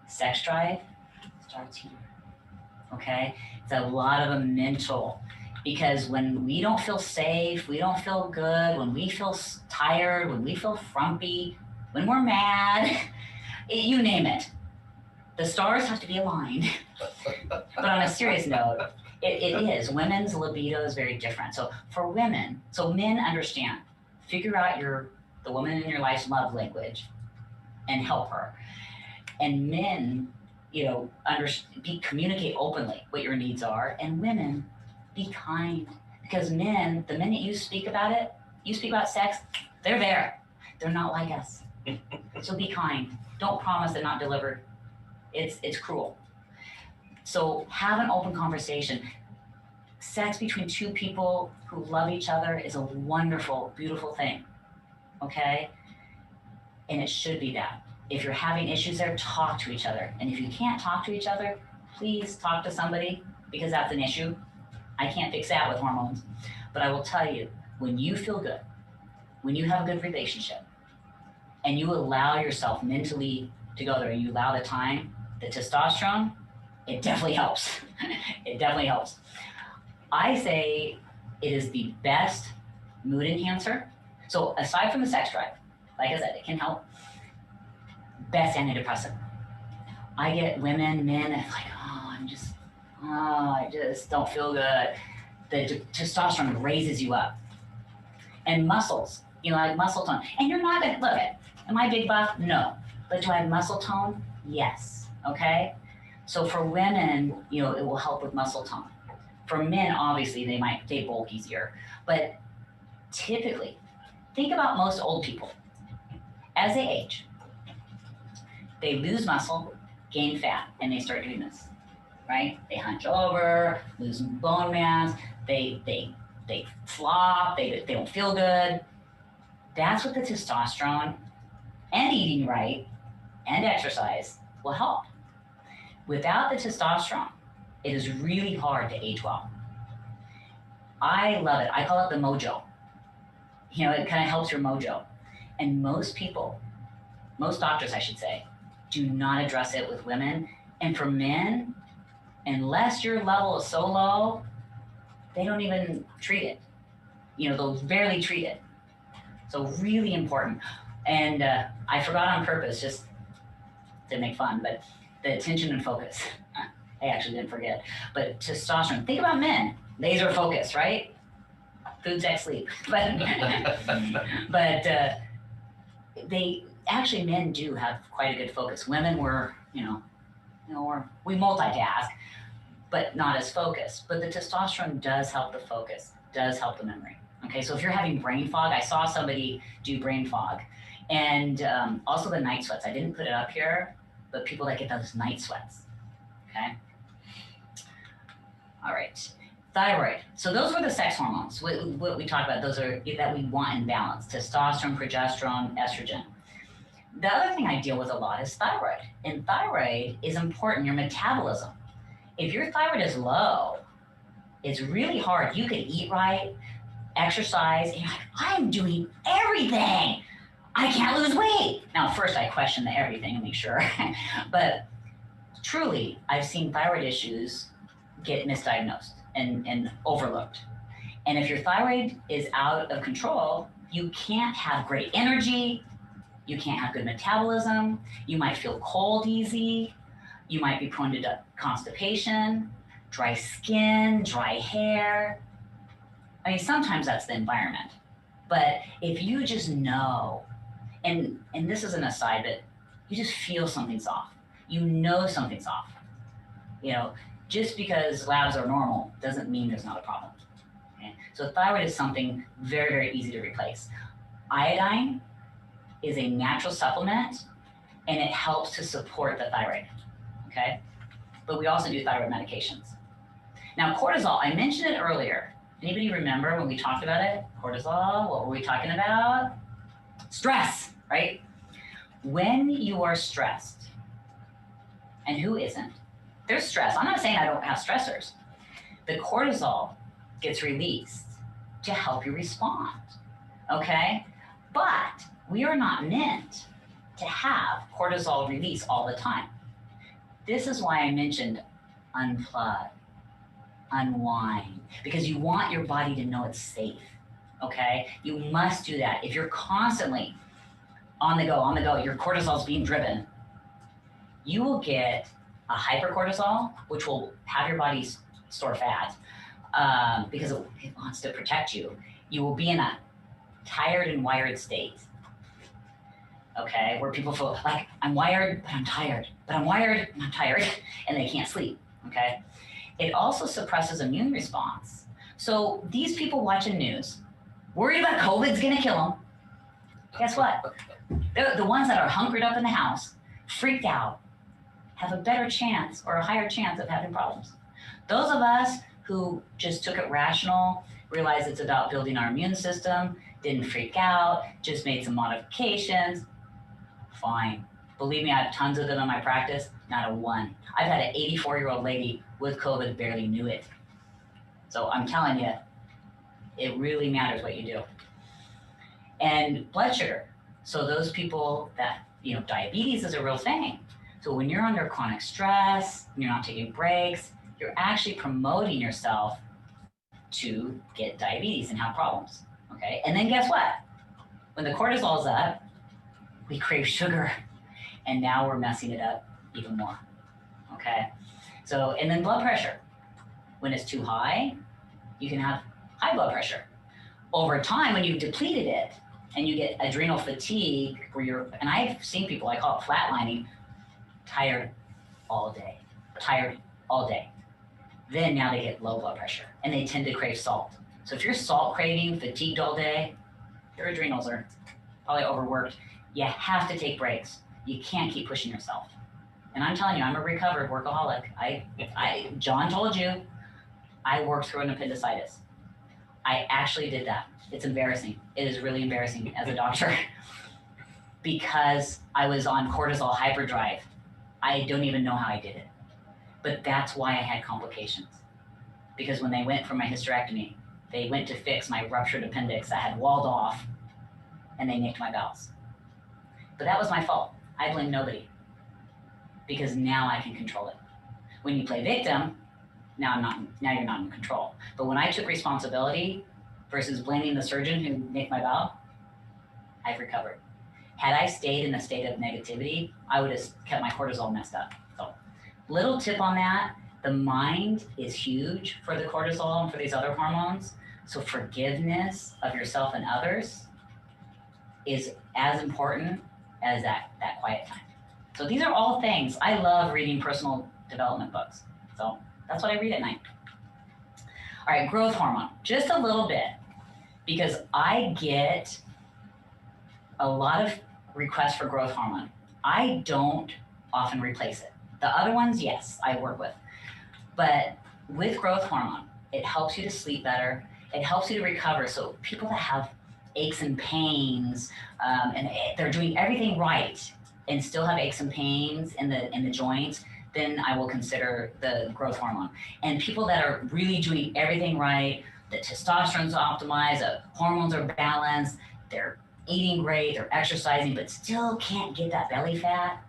Sex drive starts here. Okay? It's a lot of a mental, because when we don't feel safe, we don't feel good, when we feel tired, when we feel frumpy, when we're mad, you name it, the stars have to be aligned. But on a serious note, it is. Women's libido is very different. So for women, so men understand, figure out the woman in your life's love language and help her. And men, communicate openly what your needs are. And women, be kind. Because men, the minute you speak about sex, they're there. They're not like us. So be kind. Don't promise and not deliver. It's cruel. So have an open conversation. Sex between two people who love each other is a wonderful, beautiful thing. Okay? And it should be that. If you're having issues there, talk to each other. And if you can't talk to each other, please talk to somebody, because that's an issue. I can't fix that with hormones. But I will tell you, when you feel good, when you have a good relationship, and you allow yourself mentally to go there, and you allow the time, the testosterone, it definitely helps. It definitely helps. I say it is the best mood enhancer. So aside from the sex drive, like I said, it can help. Best antidepressant. I get women, men, and it's like, I just don't feel good. The testosterone raises you up. And muscles, like muscle tone. And you're not gonna, look, am I big buff? No. But do I have muscle tone? Yes, okay? So for women, it will help with muscle tone. For men, obviously, they bulk easier. But typically, think about most old people. As they age, they lose muscle, gain fat, and they start doing this, right? They hunch over, lose bone mass, they flop, they don't feel good. That's what the testosterone and eating right and exercise will help. Without the testosterone, it is really hard to age well. I love it. I call it the mojo. It kind of helps your mojo. And most people, most doctors, I should say, do not address it with women. And for men, unless your level is so low, they don't even treat it. They'll barely treat it. So really important. And I forgot on purpose, just to make fun, but the attention and focus. I actually didn't forget. But testosterone, think about men, laser focus, right? Food, sex, sleep. But men do have quite a good focus. Women we multitask, but not as focused. But the testosterone does help the focus, does help the memory. Okay, so if you're having brain fog, I saw somebody do brain fog. And also the night sweats. I didn't put it up here, but people that get those night sweats. Okay? All right. Thyroid. So those were the sex hormones. What we talked about, those are that we want in balance. Testosterone, progesterone, estrogen. The other thing I deal with a lot is thyroid. And thyroid is important, your metabolism. If your thyroid is low, it's really hard. You can eat right, exercise, and you're like, I'm doing everything. I can't lose weight. Now, first I question the everything and make sure. But truly, I've seen thyroid issues get misdiagnosed and overlooked. And if your thyroid is out of control, you can't have great energy. You can't have good metabolism. You might feel cold easy. You might be prone to constipation, dry skin, dry hair. I mean, sometimes that's the environment. But if you just know, and this is an aside, but you just feel something's off. You know something's off. Just because labs are normal doesn't mean there's not a problem. Okay? So thyroid is something very, very easy to replace. Iodine is a natural supplement, and it helps to support the thyroid, okay? But we also do thyroid medications. Now, cortisol, I mentioned it earlier. Anybody remember when we talked about it? Cortisol, what were we talking about? Stress, right? When you are stressed, and who isn't? There's stress. I'm not saying I don't have stressors. The cortisol gets released to help you respond, okay? But we are not meant to have cortisol release all the time. This is why I mentioned unplug, unwind, because you want your body to know it's safe, okay? You must do that. If you're constantly on the go, your cortisol is being driven, you will get a hypercortisol, which will have your body store fat because it wants to protect you. You will be in a tired and wired state, okay, where people feel like, I'm wired, but I'm tired, but I'm wired, and I'm tired, and they can't sleep, okay? It also suppresses immune response. So these people watching news, worried about COVID's gonna kill them, guess what? The ones that are hunkered up in the house, freaked out, have a better chance or a higher chance of having problems. Those of us who just took it rational, realized it's about building our immune system, didn't freak out, just made some modifications, fine. Believe me, I have tons of them in my practice, not a one. I've had an 84-year-old lady with COVID, barely knew it. So I'm telling you, it really matters what you do. And blood sugar. So those people that, diabetes is a real thing. So when you're under chronic stress, and you're not taking breaks, you're actually promoting yourself to get diabetes and have problems, okay? And then guess what? When the cortisol's up, we crave sugar, and now we're messing it up even more, okay? So, and then blood pressure. When it's too high, you can have high blood pressure. Over time, when you've depleted it, and you get adrenal fatigue, and I've seen people, I call it flatlining, tired all day. Then now they get low blood pressure, and they tend to crave salt. So if you're salt craving, fatigued all day, your adrenals are probably overworked. You have to take breaks. You can't keep pushing yourself. And I'm telling you, I'm a recovered workaholic. John told you, I worked through an appendicitis. I actually did that. It's embarrassing. It is really embarrassing as a doctor because I was on cortisol hyperdrive. I don't even know how I did it. But that's why I had complications. Because when they went for my hysterectomy, they went to fix my ruptured appendix that had walled off, and they nicked my bowels. But that was my fault. I blame nobody. Because now I can control it. When you play victim, now you're not in control. But when I took responsibility versus blaming the surgeon who nicked my bowel, I've recovered. Had I stayed in a state of negativity, I would have kept my cortisol messed up. So, little tip on that, the mind is huge for the cortisol and for these other hormones. So forgiveness of yourself and others is as important as that quiet time. So these are all things. I love reading personal development books. So that's what I read at night. All right, growth hormone, just a little bit, because I get a lot of requests for growth hormone. I don't often replace it. The other ones, yes, I work with. But with growth hormone, it helps you to sleep better. It helps you to recover. So people that have aches and pains, and they're doing everything right and still have aches and pains in the joints, then I will consider the growth hormone. And people that are really doing everything right, the testosterone's optimized, the hormones are balanced, they're eating great, they're exercising, but still can't get that belly fat,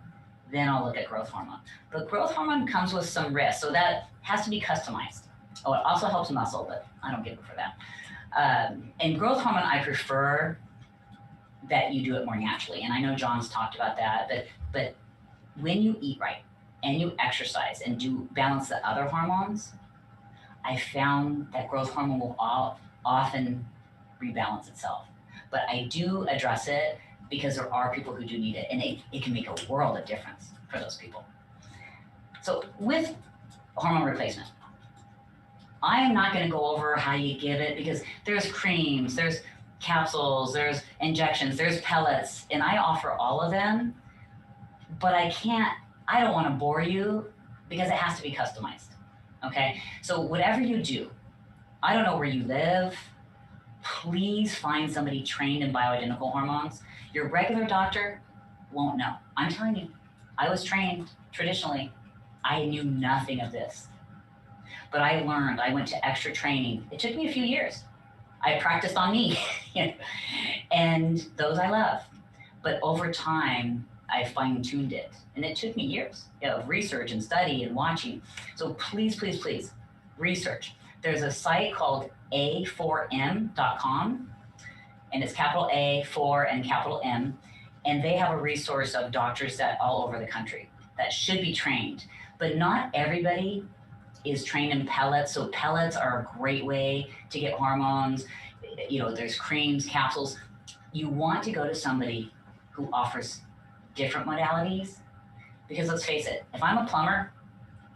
then I'll look at growth hormone. But growth hormone comes with some risk, so that has to be customized. Oh, it also helps muscle, but I don't get it for that. And growth hormone, I prefer that you do it more naturally. And I know John's talked about that, but when you eat right and you exercise and do balance the other hormones, I found that growth hormone will often rebalance itself. But I do address it because there are people who do need it, and it can make a world of difference for those people. So with hormone replacement, I am not going to go over how you give it because there's creams, there's capsules, there's injections, there's pellets, and I offer all of them, but I don't want to bore you because it has to be customized. Okay. So whatever you do, I don't know where you live, please find somebody trained in bioidentical hormones. Your regular doctor won't know. I'm telling you, I was trained traditionally. I knew nothing of this, but I learned. I went to extra training. It took me a few years. I practiced on me, and those I love. But over time, I fine-tuned it, and it took me years of research and study and watching. So please, please, please, research. There's a site called a4m.com, and it's capital A, 4, and capital M, and they have a resource of doctors that all over the country that should be trained. But not everybody is trained in pellets, so pellets are a great way to get hormones. There's creams, capsules. You want to go to somebody who offers different modalities, because let's face it, if I'm a plumber,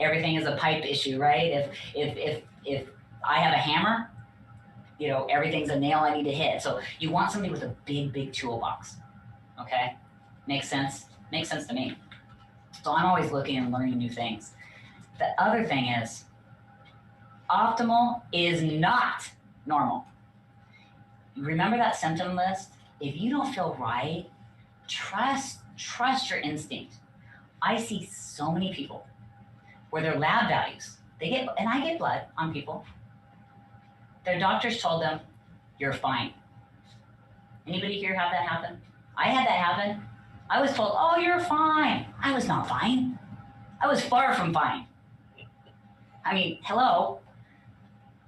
everything is a pipe issue, right? If I have a hammer, everything's a nail I need to hit. So you want somebody with a big toolbox. Okay? Makes sense? Makes sense to me. So I'm always looking and learning new things. The other thing is, optimal is not normal. Remember that symptom list? If you don't feel right, trust your instinct. I see so many people where their lab values, and I get blood on people, their doctors told them, you're fine. Anybody here have that happen? I had that happen. I was told, oh, you're fine. I was not fine. I was far from fine. I mean, hello,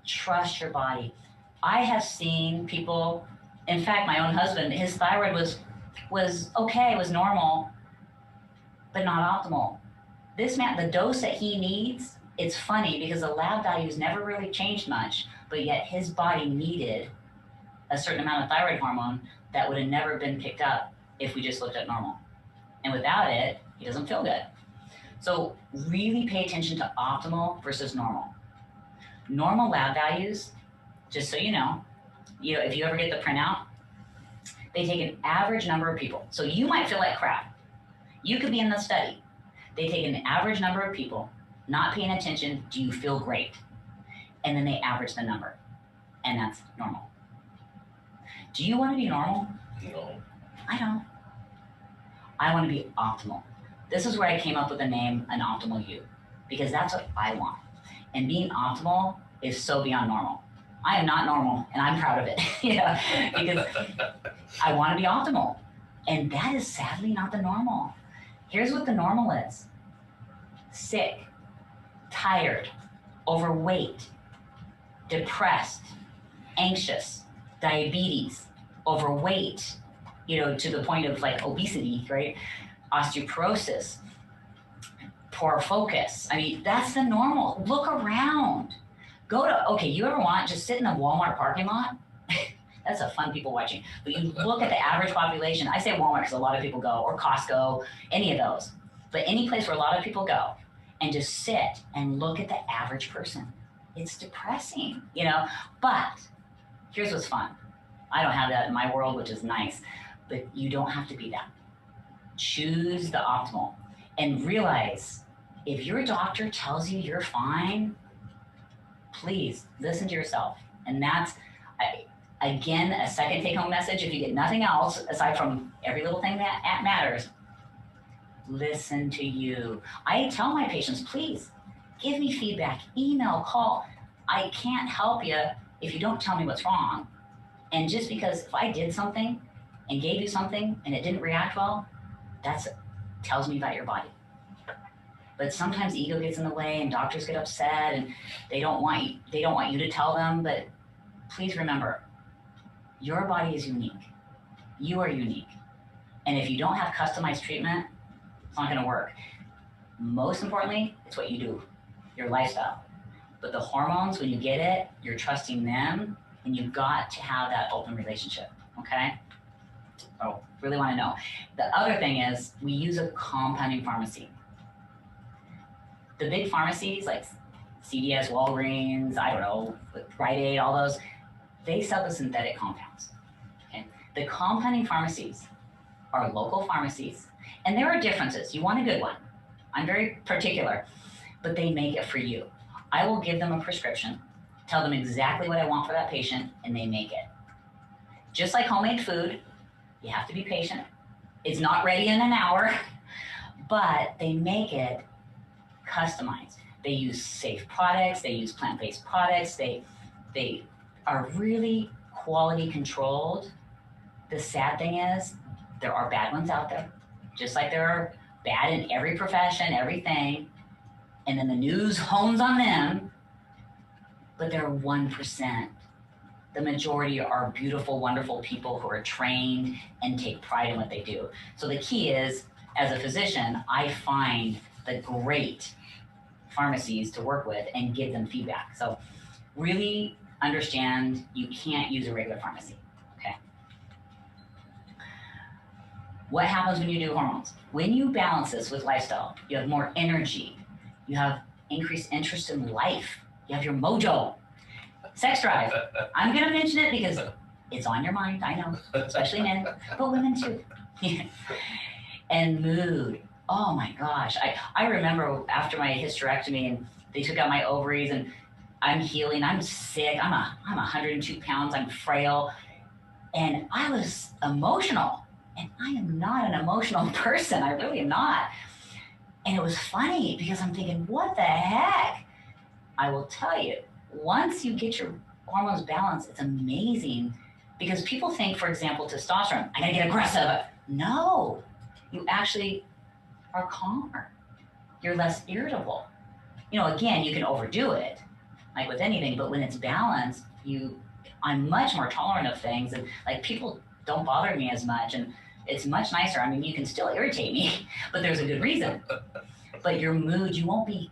trust your body. I have seen people, in fact, my own husband, his thyroid was okay, was normal, but not optimal. This man, the dose that he needs, it's funny because the lab values never really changed much, but yet his body needed a certain amount of thyroid hormone that would have never been picked up if we just looked at normal. And without it, he doesn't feel good. So really pay attention to optimal versus normal. Normal lab values, just so you know, if you ever get the printout, they take an average number of people. So you might feel like crap. You could be in the study. They take an average number of people, not paying attention, do you feel great? And then they average the number, and that's normal. Do you want to be normal? No. I don't. I want to be optimal. This is where I came up with the name An Optimal You, because that's what I want. And being optimal is so beyond normal. I am not normal, and I'm proud of it, because I want to be optimal. And that is sadly not the normal. Here's what the normal is: sick, tired, overweight, depressed, anxious, diabetes, overweight, to the point of like obesity, right? Osteoporosis, poor focus. I mean, that's the normal. Look around. You ever want to just sit in a Walmart parking lot? That's a fun people watching. But you look at the average population. I say Walmart because a lot of people go, or Costco, any of those. But any place where a lot of people go, and just sit and look at the average person. It's depressing, But here's what's fun. I don't have that in my world, which is nice. But you don't have to be that. Choose the optimal. And realize, if your doctor tells you you're fine, please listen to yourself. And that's, again, a second take-home message. If you get nothing else, aside from every little thing that matters, listen to you. I tell my patients, please, give me feedback, email, call. I can't help you if you don't tell me what's wrong. And just because if I did something and gave you something and it didn't react well, that tells me about your body. But sometimes ego gets in the way and doctors get upset and they don't want you to tell them. But please remember, your body is unique. You are unique. And if you don't have customized treatment, it's not going to work. Most importantly, it's what you do, your lifestyle. But the hormones, when you get it, you're trusting them, and you've got to have that open relationship, okay? So really want to know. The other thing is we use a compounding pharmacy. The big pharmacies like CVS, Walgreens, I don't know, Rite Aid, all those, they sell the synthetic compounds. Okay? The compounding pharmacies are local pharmacies, and there are differences. You want a good one. I'm very particular, but they make it for you. I will give them a prescription, tell them exactly what I want for that patient, and they make it. Just like homemade food, you have to be patient. It's not ready in an hour, but they make it customized. They use safe products, they use plant-based products, they are really quality controlled. The sad thing is, there are bad ones out there, just like there are bad in every profession, everything, and then the news hones on them, but they're 1%. The majority are beautiful, wonderful people who are trained and take pride in what they do. So the key is, as a physician, I find the great pharmacies to work with and give them feedback. So really understand you can't use a regular pharmacy, okay? What happens when you do hormones? When you balance this with lifestyle, you have more energy, you have increased interest in life, you have your mojo, sex drive. I'm gonna mention it because it's on your mind, I know, especially men, but women too. And mood. Oh my gosh. I remember after my hysterectomy and they took out my ovaries and I'm healing, I'm sick, I'm 102 pounds, I'm frail. And I was emotional. And I am not an emotional person, I really am not. And it was funny because I'm thinking, what the heck? I will tell you, once you get your hormones balanced, it's amazing. Because people think, for example, testosterone, I gotta get aggressive. No, you actually are calmer. You're less irritable. You know, again, you can overdo it, like with anything, but when it's balanced, I'm much more tolerant of things, and like people don't bother me as much, and it's much nicer. I mean, you can still irritate me, but there's a good reason. But your mood, you won't be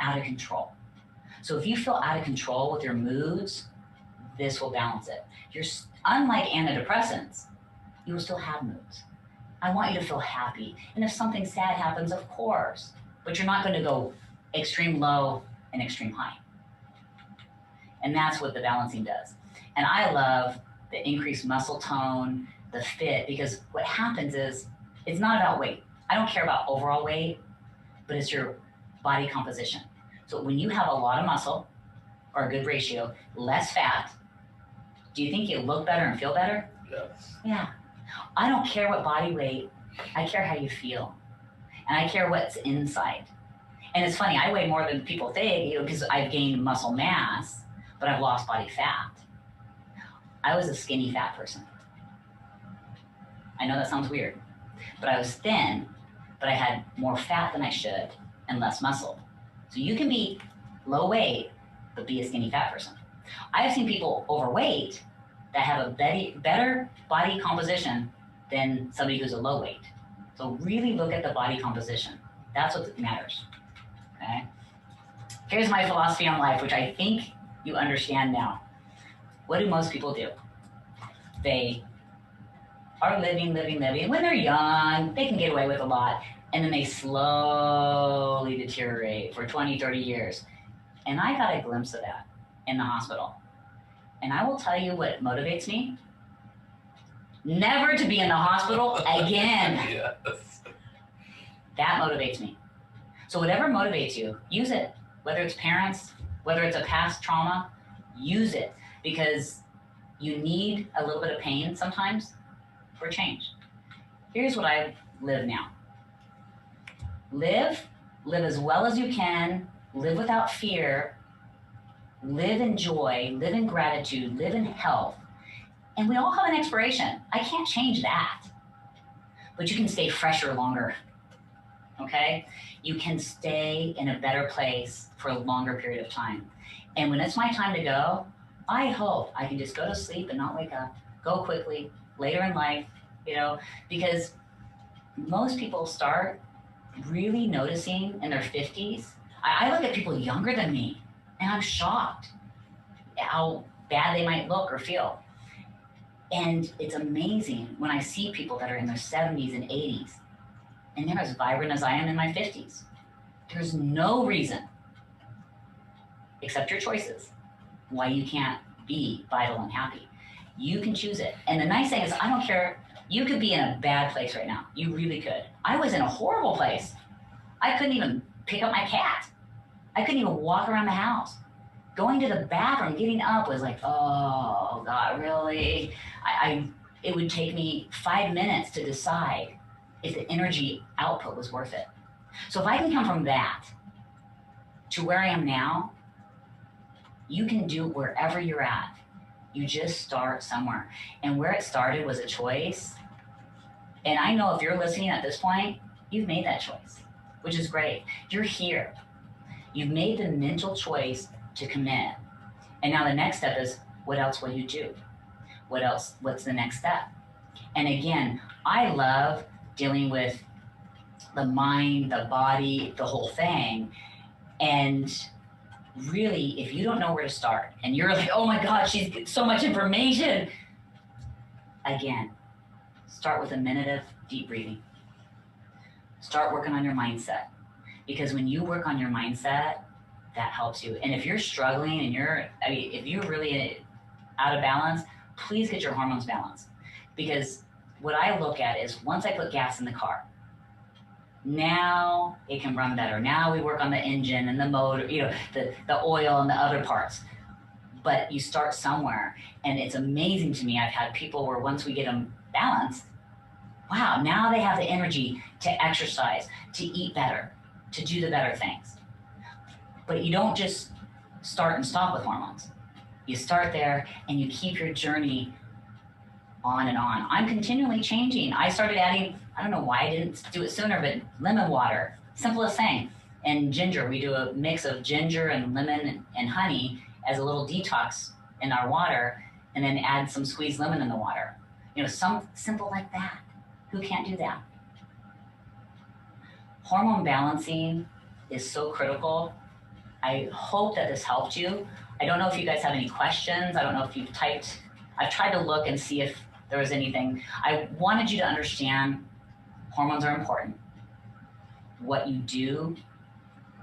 out of control. So if you feel out of control with your moods, this will balance it. Unlike antidepressants, you will still have moods. I want you to feel happy. And if something sad happens, of course, but you're not going to go extreme low and extreme high. And that's what the balancing does. And I love the increased muscle tone, the fit, because what happens is it's not about weight. I don't care about overall weight, but it's your body composition. So when you have a lot of muscle or a good ratio, less fat, do you think you look better and feel better? Yes. Yeah. I don't care what body weight, I care how you feel. And I care what's inside. And it's funny, I weigh more than people think, because I've gained muscle mass, but I've lost body fat. I was a skinny fat person. I know that sounds weird, but I was thin, but I had more fat than I should and less muscle. So you can be low weight, but be a skinny fat person. I have seen people overweight that have a better body composition than somebody who's a low weight. So really look at the body composition. That's what matters, okay? Here's my philosophy on life, which I think you understand now. What do most people do? They are living. When they're young, they can get away with a lot, and then they slowly deteriorate for 20, 30 years. And I got a glimpse of that in the hospital. And I will tell you what motivates me. Never to be in the hospital again. Yes. That motivates me. So whatever motivates you, use it. Whether it's parents, whether it's a past trauma, use it. Because you need a little bit of pain sometimes for change. Here's what I live now. Live as well as you can, live without fear, live in joy, live in gratitude, live in health. And we all have an expiration. I can't change that. But you can stay fresher longer, okay? You can stay in a better place for a longer period of time. And when it's my time to go, I hope I can just go to sleep and not wake up, go quickly, later in life, because most people start really noticing in their 50s. I look at people younger than me, and I'm shocked how bad they might look or feel. And it's amazing when I see people that are in their 70s and 80s, and they're as vibrant as I am in my 50s. There's no reason accept your choices, why you can't be vital and happy. You can choose it. And the nice thing is, I don't care. You could be in a bad place right now. You really could. I was in a horrible place. I couldn't even pick up my cat. I couldn't even walk around the house. Going to the bathroom, getting up was like, oh God, really? It would take me 5 minutes to decide if the energy output was worth it. So if I can come from that to where I am now, you can do wherever you're at. You just start somewhere. And where it started was a choice. And I know if you're listening at this point, you've made that choice, which is great. You're here. You've made the mental choice to commit. And now the next step is, what else will you do? What else? What's the next step? And again, I love dealing with the mind, the body, the whole thing. And really, if you don't know where to start and you're like, oh my God, she's so much information. Again, start with a minute of deep breathing. Start working on your mindset. Because when you work on your mindset, that helps you. And if you're struggling and if you're really out of balance, please get your hormones balanced. Because what I look at is once I put gas in the car, now it can run better. Now we work on the engine and the motor, the oil and the other parts. But you start somewhere, and it's amazing to me. I've had people where once we get them balanced, wow, now they have the energy to exercise, to eat better, to do the better things. But you don't just start and stop with hormones. You start there and you keep your journey on and on. I'm continually changing. I started adding, I don't know why I didn't do it sooner, but lemon water, simplest thing. And ginger, we do a mix of ginger and lemon and honey as a little detox in our water, and then add some squeezed lemon in the water. Some simple like that. Who can't do that? Hormone balancing is so critical. I hope that this helped you. I don't know if you guys have any questions. I don't know if you've typed. I've tried to look and see if there was anything. I wanted you to understand hormones are important. What you do,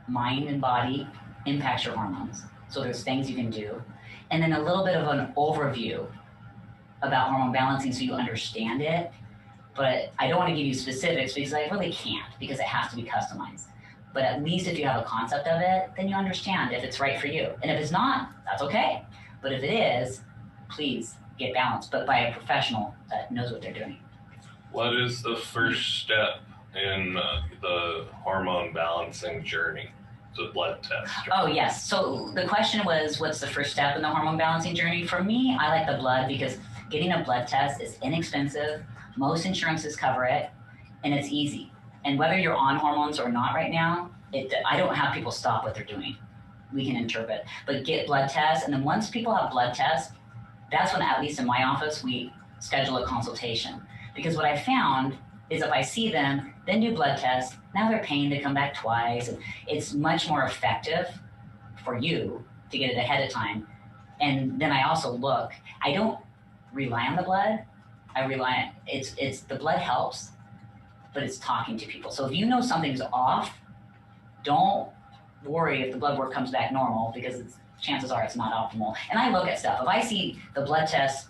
mind and body, impacts your hormones. So there's things you can do. And then a little bit of an overview about hormone balancing so you understand it. But I don't want to give you specifics because I really can't, because it has to be customized. But at least if you have a concept of it, then you understand if it's right for you. And if it's not, that's okay. But if it is, please get balanced, but by a professional that knows what they're doing. What is the first step in the hormone balancing journey? The blood test. Oh, yes. So the question was, what's the first step in the hormone balancing journey? For me, I like the blood because getting a blood test is inexpensive. Most insurances cover it, and it's easy. And whether you're on hormones or not right now, I don't have people stop what they're doing. We can interpret. But get blood tests, and then once people have blood tests, that's when, at least in my office, we schedule a consultation. Because what I found is if I see them, then do blood tests, now they're paying to come back twice. And it's much more effective for you to get it ahead of time. And then I also look, I don't rely on the blood. It's the blood helps, but it's talking to people. So if you know something's off, don't worry if the blood work comes back normal, because chances are it's not optimal. And I look at stuff. If I see the blood tests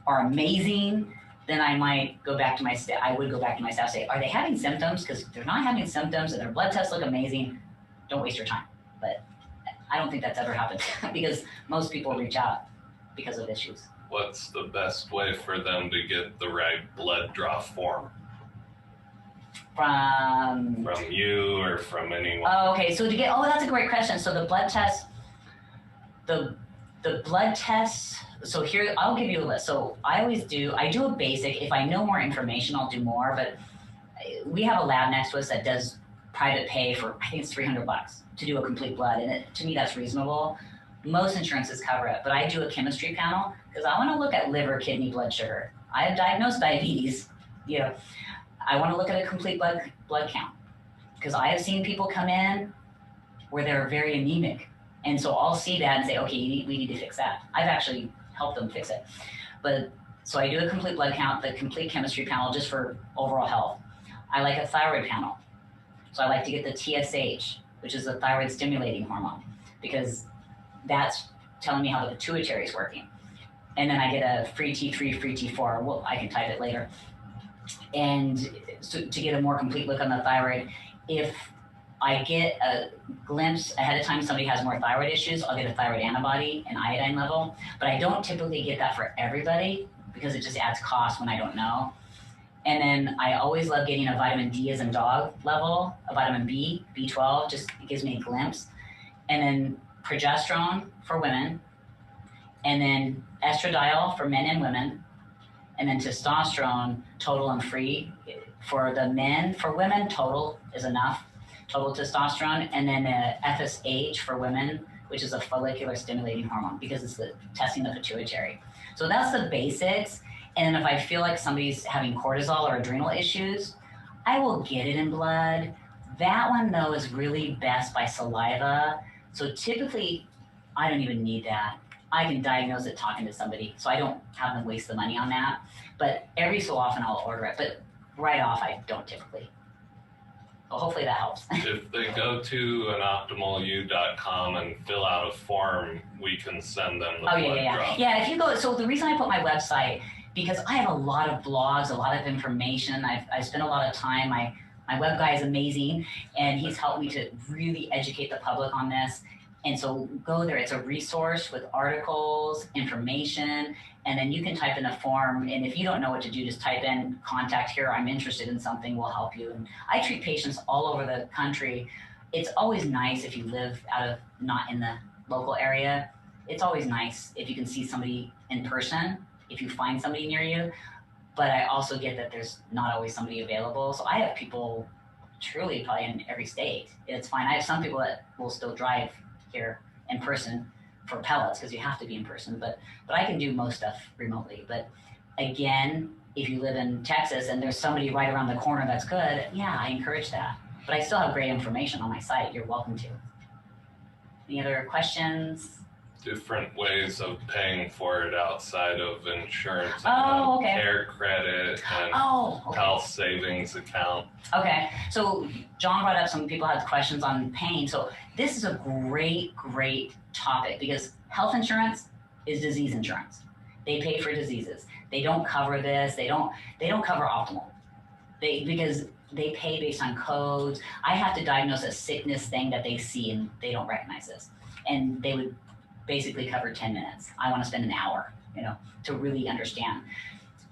are amazing, then I might go back to my staff. I would go back to my staff and say, are they having symptoms? Because if they're not having symptoms and their blood tests look amazing, don't waste your time. But I don't think that's ever happened because most people reach out because of issues. What's the best way for them to get the right blood draw form? From you or from anyone? Oh, okay. So that's a great question. So the blood test, the blood tests, so here, I'll give you a list. So I do a basic. If I know more information, I'll do more, but we have a lab next to us that does private pay for, I think it's $300 to do a complete blood. And to me, that's reasonable. Most insurances cover it, but I do a chemistry panel because I want to look at liver, kidney, blood sugar. I have diagnosed diabetes. I want to look at a complete blood count because I have seen people come in where they're very anemic. And so I'll see that and say, okay, we need to fix that. I've actually helped them fix it. But so I do a complete blood count, the complete chemistry panel just for overall health. I like a thyroid panel. So I like to get the TSH, which is a thyroid stimulating hormone, because that's telling me how the pituitary is working. And then I get a free T3, free T4. Well, I can type it later. And so to get a more complete look on the thyroid, if I get a glimpse ahead of time somebody has more thyroid issues, I'll get a thyroid antibody and iodine level. But I don't typically get that for everybody because it just adds cost when I don't know. And then I always love getting a vitamin D as in dog level, a vitamin B, B12, just gives me a glimpse. And then progesterone for women, and then estradiol for men and women, and then testosterone, total and free for the men. For women, total is enough, total testosterone, and then FSH for women, which is a follicular stimulating hormone because it's testing the pituitary. So that's the basics. And if I feel like somebody's having cortisol or adrenal issues, I will get it in blood. That one, though, is really best by saliva. So typically, I don't even need that. I can diagnose it talking to somebody, so I don't have them waste the money on that. But every so often, I'll order it. But right off, I don't typically. Well, hopefully that helps. If they go to anoptimalu.com and fill out a form, we can send them the blood draw. Yeah, if you go, so the reason I put my website, because I have a lot of blogs, a lot of information. I spend a lot of time. My web guy is amazing, and he's helped me to really educate the public on this. And so go there. It's a resource with articles, information, and then you can type in a form. And if you don't know what to do, just type in contact here. I'm interested in something. We'll help you. And I treat patients all over the country. It's always nice if you live not in the local area. It's always nice if you can see somebody in person, if you find somebody near you. But I also get that there's not always somebody available. So I have people truly probably in every state. It's fine. I have some people that will still drive here in person for pellets because you have to be in person, but I can do most stuff remotely. But again, if you live in Texas and there's somebody right around the corner that's good, yeah, I encourage that. But I still have great information on my site. You're welcome to. Any other questions? Different ways of paying for it outside of insurance. Okay. Care credit and health savings account. Okay, so John brought up some people had questions on pain. So this is a great topic because health insurance is disease insurance. They pay for diseases. They don't cover this. They don't cover optimal. Because they pay based on codes. I have to diagnose a sickness thing that they see and they don't recognize this, and they would basically cover 10 minutes. I want to spend an hour, to really understand.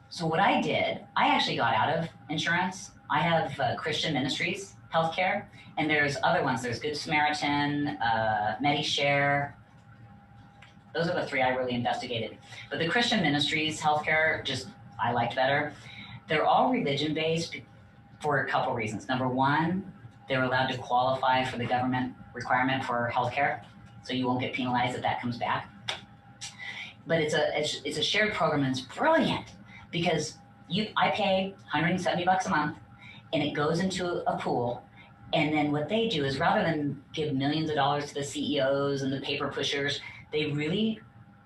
So what I did, I actually got out of insurance. I have Christian Ministries healthcare, and there's other ones. There's Good Samaritan, MediShare. Those are the three I really investigated. But the Christian Ministries healthcare, I liked better. They're all religion-based for a couple reasons. Number one, they're allowed to qualify for the government requirement for healthcare, so you won't get penalized if that comes back. But it's a shared program, and it's brilliant because I pay $170 a month, and it goes into a pool. And then what they do is, rather than give millions of dollars to the CEOs and the paper pushers, they really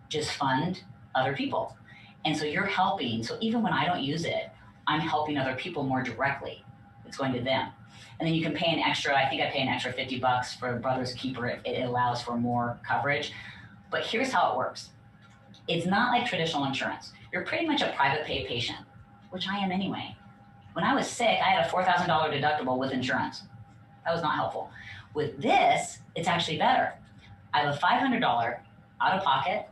just fund other people. And so you're helping. So even when I don't use it, I'm helping other people more directly. It's going to them. And then you can pay an extra, I think I pay an extra $50 for Brother's Keeper. It allows for more coverage. But here's how it works. It's not like traditional insurance. You're pretty much a private pay patient, which I am anyway. When I was sick, I had a $4,000 deductible with insurance. That was not helpful. With this, it's actually better. I have a $500 out of pocket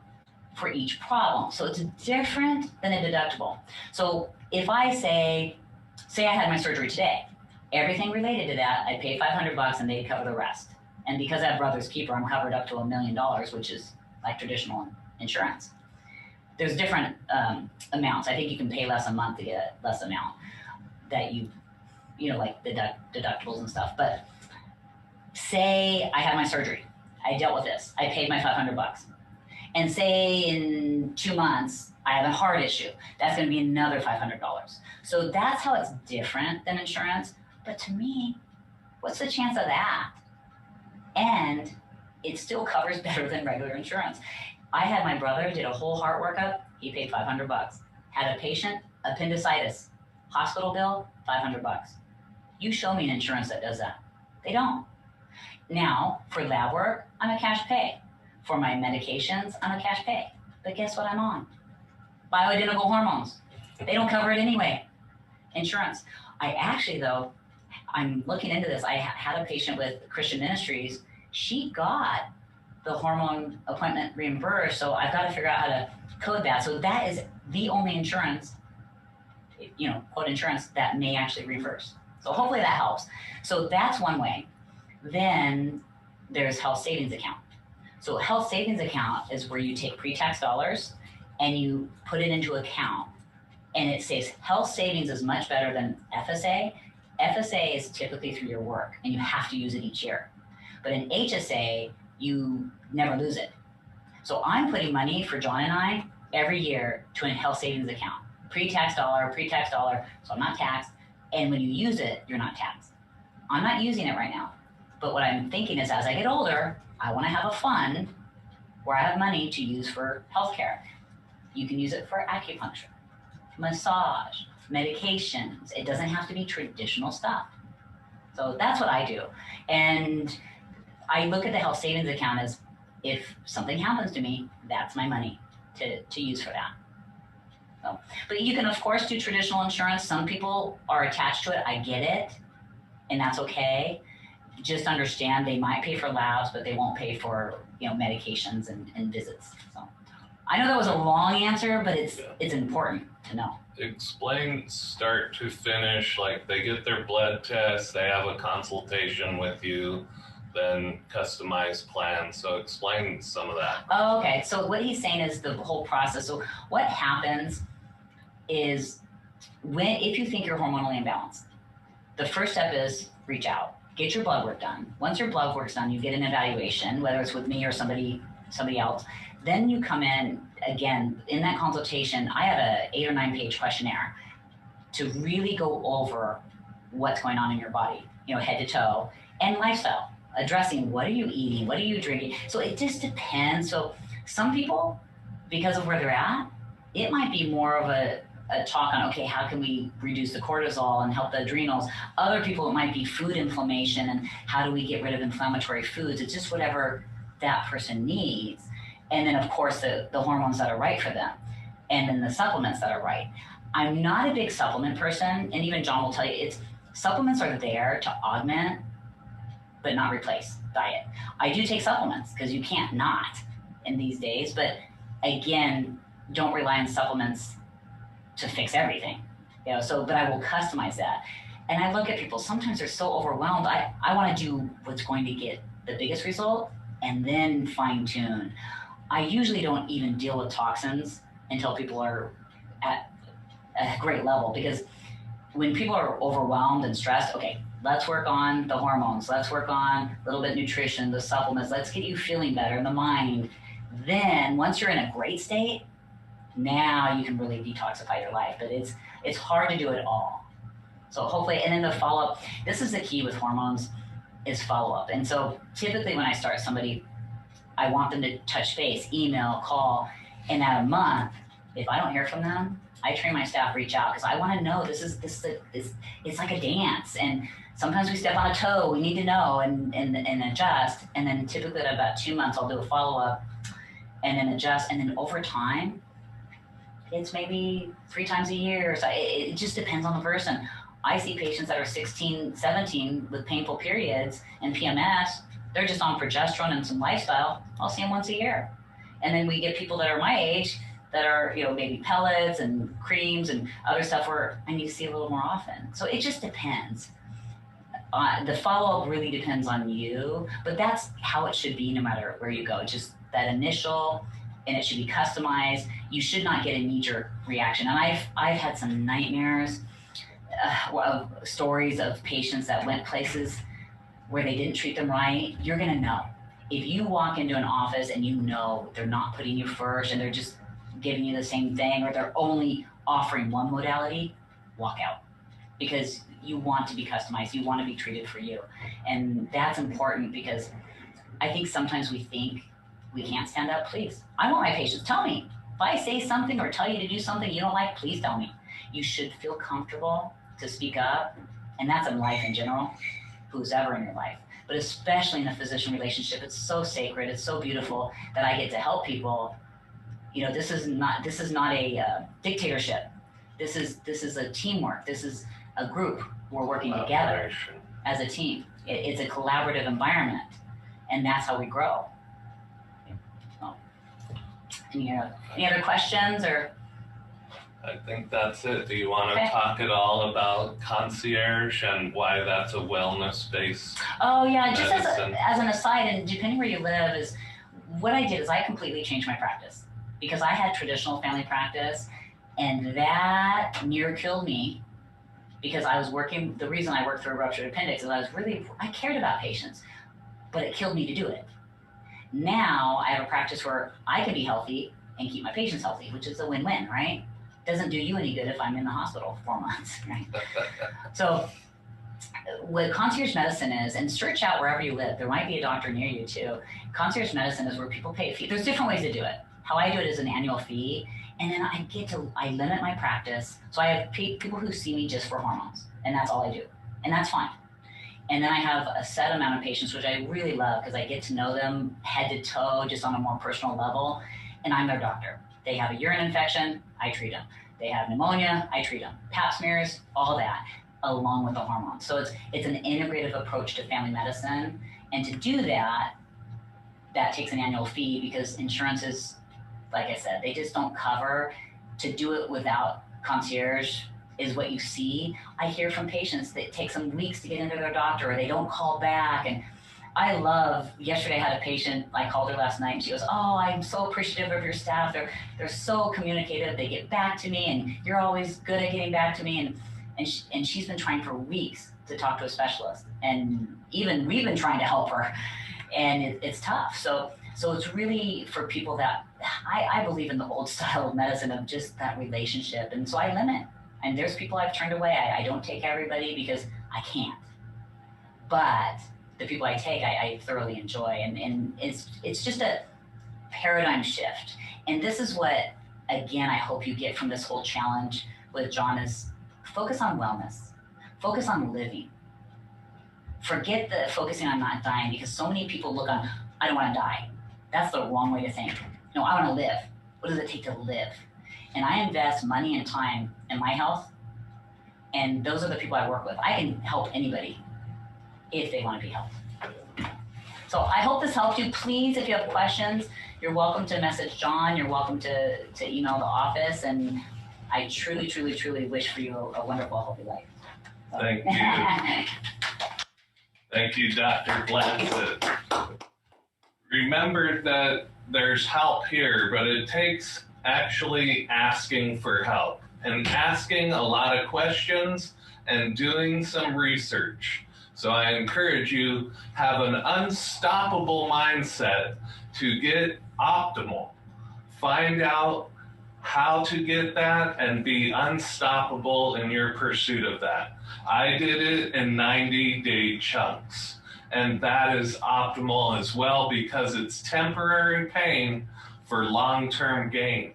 for each problem. So it's different than a deductible. So if I say I had my surgery today, everything related to that, I'd pay $500 and they'd cover the rest. And because I have Brother's Keeper, I'm covered up to $1 million, which is like traditional insurance. There's different amounts. I think you can pay less a month to get less amount that like the deductibles and stuff. But say I had my surgery. I dealt with this. I paid my $500. And say in 2 months, I have a heart issue. That's going to be another $500. So that's how it's different than insurance. But to me, what's the chance of that? And it still covers better than regular insurance. I had my brother did a whole heart workup. He paid $500. Had a patient, appendicitis, hospital bill, $500. You show me an insurance that does that. They don't. Now, for lab work, I'm a cash pay. For my medications, I'm a cash pay. But guess what I'm on? Bioidentical hormones. They don't cover it anyway. Insurance. I actually, though, I'm looking into this. I had a patient with Christian Ministries. She got the hormone appointment reimbursed, so I've got to figure out how to code that. So that is the only insurance, quote insurance, that may actually reimburse. So hopefully that helps. So that's one way. Then there's health savings account. So a health savings account is where you take pre-tax dollars and you put it into account, and it says health savings is much better than FSA. FSA is typically through your work and you have to use it each year. But in HSA, you never lose it. So I'm putting money for John and I every year to a health savings account. Pre-tax dollar, so I'm not taxed. And when you use it, you're not taxed. I'm not using it right now. But what I'm thinking is, as I get older, I want to have a fund where I have money to use for healthcare. You can use it for acupuncture, massage, medications. It doesn't have to be traditional stuff. So that's what I do. And I look at the health savings account as, if something happens to me, that's my money to use for that. So, but you can, of course, do traditional insurance. Some people are attached to it. I get it. And that's okay. Just understand they might pay for labs, but they won't pay for medications and visits. So I know that was a long answer, but it's important to know. Explain start to finish, like they get their blood test, they have a consultation with you, then customized plan. So explain some of that. Oh, okay. So what he's saying is the whole process. So what happens is if you think you're hormonally imbalanced, the first step is reach out, get your blood work done. Once your blood work's done, you get an evaluation, whether it's with me or somebody else. Then you come in again in that consultation. I have a 8 or 9 page questionnaire to really go over what's going on in your body, head to toe, and lifestyle, addressing what are you eating, what are you drinking. So it just depends. So some people, because of where they're at, it might be more of a talk on, okay, how can we reduce the cortisol and help the adrenals? Other people, it might be food inflammation and how do we get rid of inflammatory foods? It's just whatever that person needs. And then, of course, the hormones that are right for them, and then the supplements that are right. I'm not a big supplement person, and even John will tell you, supplements are there to augment, but not replace diet. I do take supplements because you can't not in these days, but again, don't rely on supplements to fix everything. But I will customize that. And I look at people, sometimes they're so overwhelmed. I want to do what's going to get the biggest result and then fine tune. I usually don't even deal with toxins until people are at a great level, because when people are overwhelmed and stressed, okay, let's work on the hormones. Let's work on a little bit of nutrition, the supplements. Let's get you feeling better in the mind. Then once you're in a great state, now you can really detoxify your life. But it's hard to do it all. So hopefully, and then the follow-up, this is the key with hormones, is follow-up. And so typically when I start somebody, I want them to touch base, email, call, and at a month, if I don't hear from them, I train my staff reach out, because I want to know it's like a dance, and sometimes we step on a toe. We need to know and adjust, and then typically at about 2 months I'll do a follow-up and then adjust, and then over time it's maybe 3 times a year. So it just depends on the person. I see patients that are 16, 17 with painful periods and PMS. They're just on progesterone and some lifestyle. I'll see them once a year. And then we get people that are my age that are, maybe pellets and creams and other stuff where I need to see a little more often. So it just depends. The follow-up really depends on you, but that's how it should be no matter where you go. Just that initial, and it should be customized. You should not get a knee-jerk reaction. And I've had some nightmares of stories of patients that went places where they didn't treat them right. You're gonna know. If you walk into an office and they're not putting you first and they're just giving you the same thing, or they're only offering one modality, walk out. Because you want to be customized, you want to be treated for you. And that's important, because I think sometimes we think we can't stand up. Please, I want my patients, tell me. If I say something or tell you to do something you don't like, please tell me. You should feel comfortable to speak up, and that's in life in general, who's ever in your life. but especially in a physician relationship, it's so sacred, it's so beautiful that I get to help people. You know, this is not a dictatorship. This is a teamwork. This is a group. We're working together as a team. It's a collaborative environment, and that's how we grow. So, any other questions or? I think that's it. Do you want to talk at all about Concierge and why that's a wellness-based Oh yeah, just medicine? as an aside, and depending where you live, is what I did is I completely changed my practice because I had traditional family practice, and that near killed me because I was working. The reason I worked through a ruptured appendix is I cared about patients, but it killed me to do it. Now I have a practice where I can be healthy and keep my patients healthy, which is a win-win, right? Doesn't do you any good if I'm in the hospital for 4 months, right? So what concierge medicine is, and search out wherever you live, there might be a doctor near you too. Concierge medicine is where people pay a fee. There's different ways to do it. How I do it is an annual fee, and then I limit my practice. So I have people who see me just for hormones, and that's all I do, and that's fine. And then I have a set amount of patients, which I really love because I get to know them head to toe, just on a more personal level, and I'm their doctor. They have a urine infection, I treat them. They have pneumonia, I treat them. Pap smears, all that, along with the hormones. So it's an integrative approach to family medicine. And to do that, that takes an annual fee because insurance is, like I said, they just don't cover. To do it without concierge is what you see. I hear from patients that it takes them weeks to get into their doctor or they don't call back. And yesterday I had a patient, I called her last night and she goes, oh, I'm so appreciative of your staff. They're so communicative. They get back to me and you're always good at getting back to me. And she's been trying for weeks to talk to a specialist. And even we've been trying to help her and it's tough. So it's really for people that, I believe in the old style of medicine of just that relationship. And so I limit. And there's people I've turned away. I don't take everybody because I can't. But the people I take, I thoroughly enjoy. And it's just a paradigm shift. And this is what, again, I hope you get from this whole challenge with John is focus on wellness. Focus on living. Forget the focusing on not dying because so many people look on, I don't want to die. That's the wrong way to think. No, I want to live. What does it take to live? And I invest money and time in my health. And those are the people I work with. I can help anybody if they want to be helped. So I hope this helped you. Please, if you have questions, you're welcome to message John. You're welcome to email the office. And I truly, truly, truly wish for you a wonderful, healthy life. So. Thank you. Thank you, Dr. Blanchett. Remember that there's help here, but it takes actually asking for help and asking a lot of questions and doing some research. So I encourage you, have an unstoppable mindset to get optimal. Find out how to get that and be unstoppable in your pursuit of that. I did it in 90-day chunks. And that is optimal as well because it's temporary pain for long-term gain.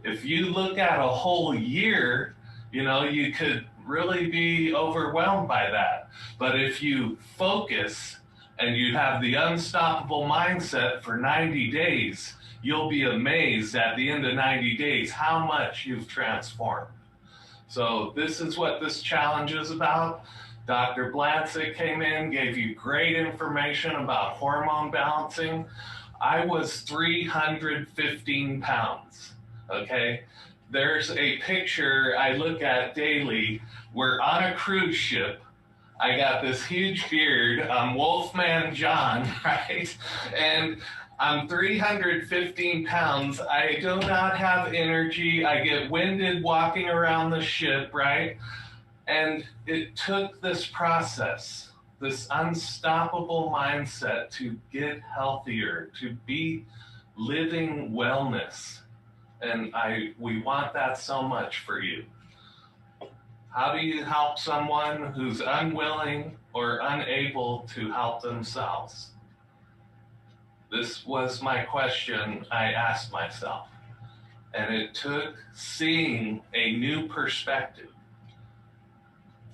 If you look at a whole year, you could really be overwhelmed by that. But if you focus and you have the unstoppable mindset for 90 days, you'll be amazed at the end of 90 days how much you've transformed. So this is what this challenge is about. Dr. Blanchett came in, gave you great information about hormone balancing. I was 315 pounds, okay? There's a picture I look at daily. We're on a cruise ship. I got this huge beard. I'm Wolfman John, right? And I'm 315 pounds. I do not have energy. I get winded walking around the ship, right? And it took this process, this unstoppable mindset to get healthier, to be living wellness. And we want that so much for you. How do you help someone who's unwilling or unable to help themselves? This was my question I asked myself. And it took seeing a new perspective.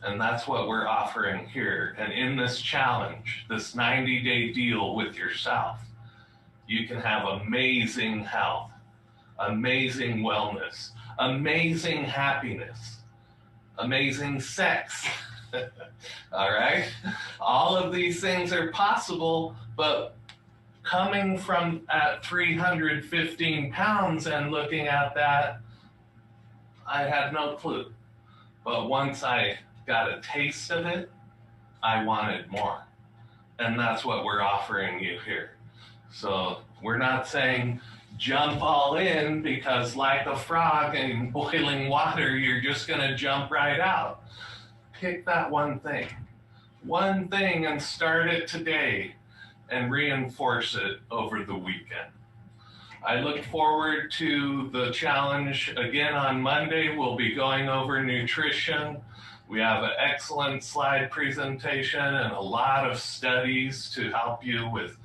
And that's what we're offering here. And in this challenge, this 90-day deal with yourself, you can have amazing health, amazing wellness, amazing happiness, amazing sex. All right? All of these things are possible, but coming from at 315 pounds and looking at that, I had no clue. But once I got a taste of it, I wanted more. And that's what we're offering you here. So we're not saying jump all in, because like a frog in boiling water, you're just going to jump right out. Pick that one thing, and start it today and reinforce it over the weekend. I look forward to the challenge again on Monday. We'll be going over nutrition. We have an excellent slide presentation and a lot of studies to help you with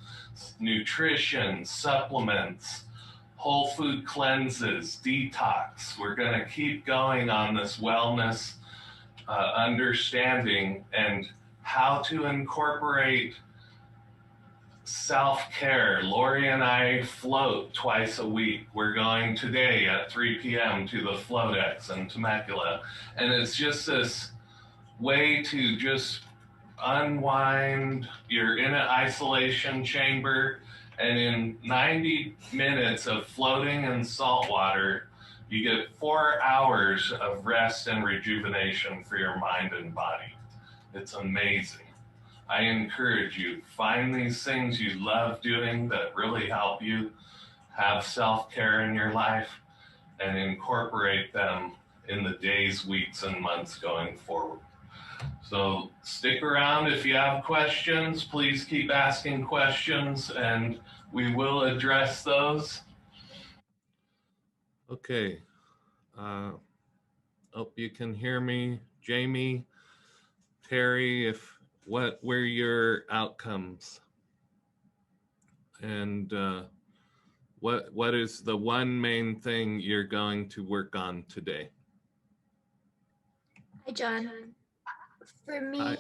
nutrition, supplements, whole food cleanses, detox. We're going to keep going on this wellness understanding and how to incorporate self-care. Lori and I float twice a week. We're going today at 3 p.m. to the Floatex in Temecula. And it's just this way to just unwind. You're in an isolation chamber, and in 90 minutes of floating in salt water, you get 4 hours of rest and rejuvenation for your mind and body. It's amazing. I encourage you, find these things you love doing that really help you have self-care in your life and incorporate them in the days, weeks, and months going forward. So stick around. If you have questions, please keep asking questions and we will address those. Okay. Hope you can hear me. Jamie, Terry, what were your outcomes? And what is the one main thing you're going to work on today? Hi, John. For me, Hi.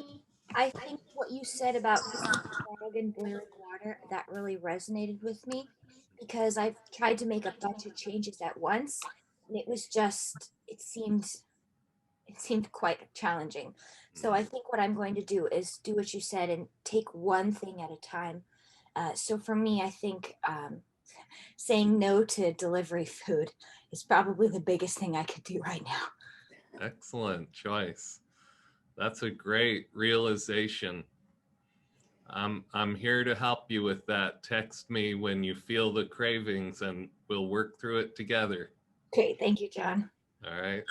I think what you said about frog and boiling water, that really resonated with me, because I've tried to make a bunch of changes at once, and it was just, it seemed quite challenging. So I think what I'm going to do is do what you said and take one thing at a time. So for me, I think saying no to delivery food is probably the biggest thing I could do right now. Excellent choice. That's a great realization. I'm here to help you with that. Text me when you feel the cravings and we'll work through it together. Okay, thank you, John. All right.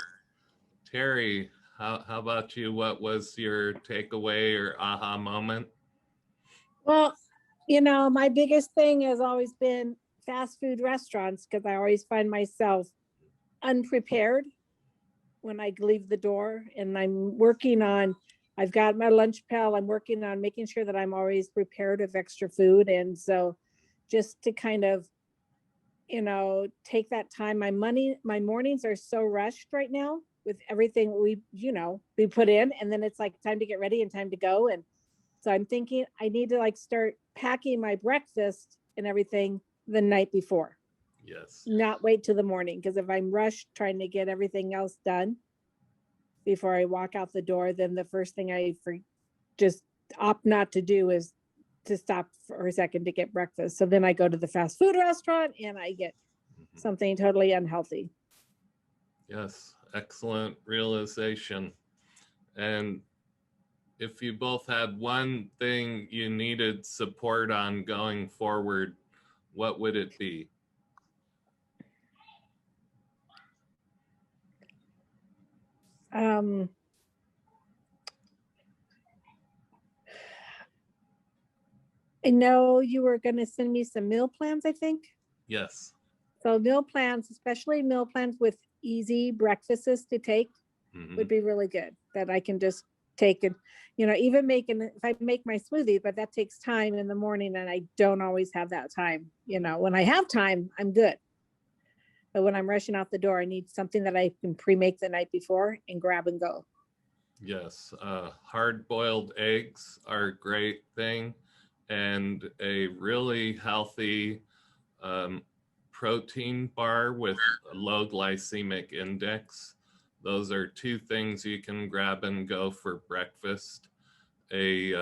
Terry, how about you? What was your takeaway or aha moment? Well, my biggest thing has always been fast food restaurants, because I always find myself unprepared when I leave the door, and I've got my lunch pail. I'm working on making sure that I'm always prepared with extra food. And so just to kind of, take that time, my mornings are so rushed right now with everything we put in, and then it's like time to get ready and time to go. And so I'm thinking I need to start packing my breakfast and everything the night before. Yes. Not wait till the morning, because if I'm rushed trying to get everything else done before I walk out the door, then the first thing I just opt not to do is to stop for a second to get breakfast. So then I go to the fast food restaurant and I get something totally unhealthy. Yes, excellent realization. And if you both had one thing you needed support on going forward, what would it be? I know you were going to send me some meal plans, I think. Yes. So meal plans, especially meal plans with easy breakfasts to take, would be really good, that I can just take and, even if I make my smoothie, but that takes time in the morning and I don't always have that time. When I have time, I'm good. But when I'm rushing out the door, I need something that I can pre-make the night before and grab and go. Yes, hard-boiled eggs are a great thing, and a really healthy um, protein bar with a low glycemic index. Those are two things you can grab and go for breakfast. A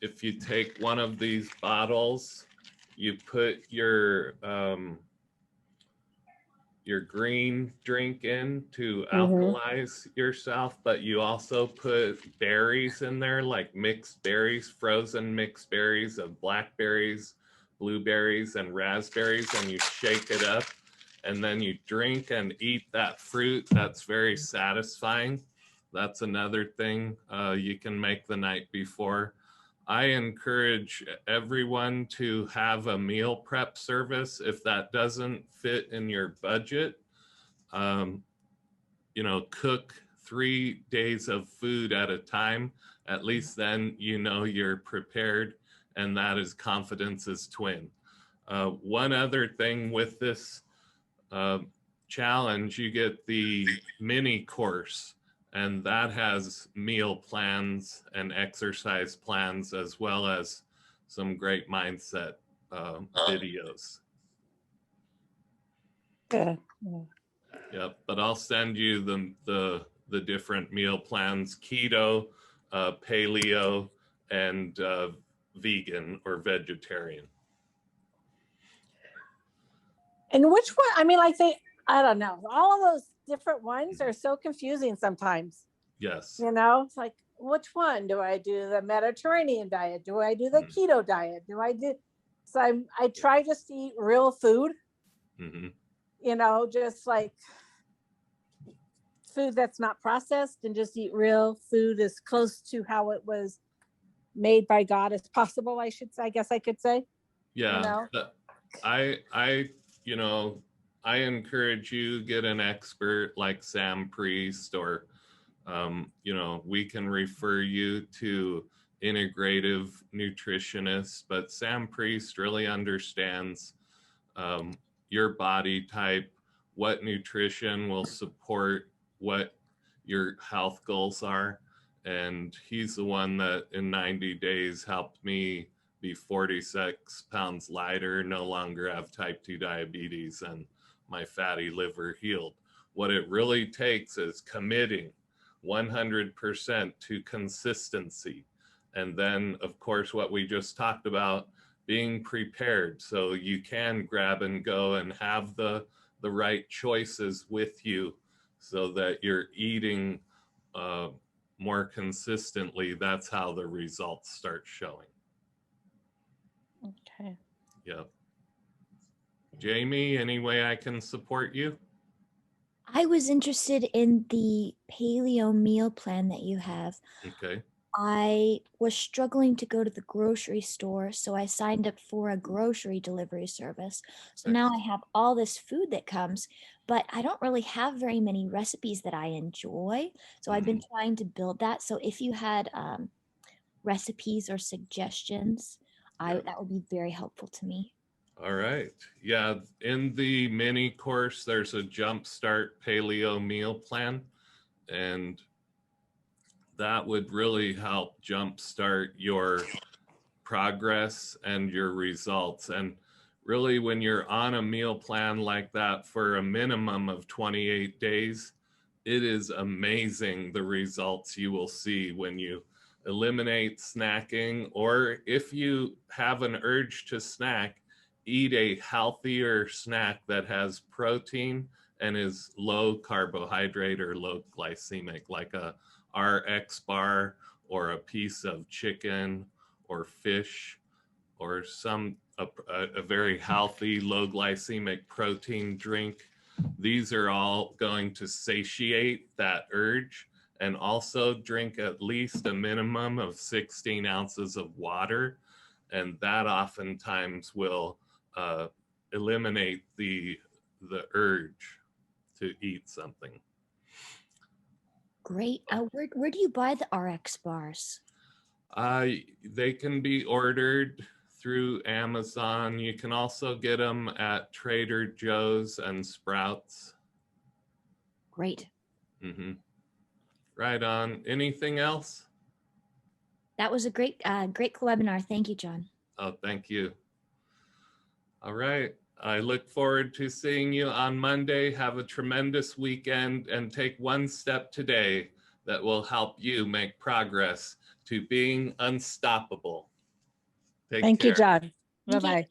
If you take one of these bottles, you put your green drink in to alkalize yourself, but you also put berries in there, like mixed berries, frozen mixed berries of blackberries, blueberries, and raspberries, and you shake it up, and then you drink and eat that fruit. That's very satisfying. That's another thing you can make the night before. I encourage everyone to have a meal prep service. If that doesn't fit in your budget, um, cook 3 days of food at a time. At least then you know you're prepared, and that is confidence is twin. One other thing with this challenge, you get the mini course, and that has meal plans and exercise plans, as well as some great mindset videos. Yeah. Yep, but I'll send you the different meal plans: keto, paleo, and vegan or vegetarian. And which one? I mean, like I don't know. All of those different ones are so confusing sometimes. Yes. It's like, which one? Do I do the Mediterranean diet? Do I do the keto diet? So I try just to eat real food. Just like food that's not processed, and just eat real food as close to how it was made by God as possible, I guess I could say. Yeah. I encourage you get an expert like Sam Priest, or we can refer you to integrative nutritionists, but Sam Priest really understands your body type, what nutrition will support what your health goals are. And he's the one that in 90 days helped me be 46 pounds lighter, no longer have type 2 diabetes, and my fatty liver healed. What it really takes is committing 100% to consistency. And then, of course, what we just talked about, being prepared so you can grab and go and have the right choices with you, so that you're eating more consistently. That's how the results start showing. Okay. Yep. Jamie, any way I can support you? I was interested in the paleo meal plan that you have. Okay. I was struggling to go to the grocery store, so I signed up for a grocery delivery service. So now I have all this food that comes, but I don't really have very many recipes that I enjoy. So I've been trying to build that. So if you had recipes or suggestions, that would be very helpful to me. All right. Yeah, in the mini course, there's a Jumpstart Paleo meal plan, and that would really help jumpstart your progress and your results. And really, when you're on a meal plan like that for a minimum of 28 days, it is amazing the results you will see when you eliminate snacking, or if you have an urge to snack, eat a healthier snack that has protein and is low carbohydrate or low glycemic, like a RX bar or a piece of chicken or fish, or a very healthy low glycemic protein drink. These are all going to satiate that urge. And also drink at least a minimum of 16 ounces of water, and that oftentimes will eliminate the urge to eat something. Great. Where do you buy the RX bars? They can be ordered through Amazon. You can also get them at Trader Joe's and Sprouts. Great. Right on. Anything else? That was a great webinar. Thank you, John. Oh, thank you. All right. I look forward to seeing you on Monday. Have a tremendous weekend and take one step today that will help you make progress to being unstoppable. Take Thank care. you, John. Thank you. Bye-bye.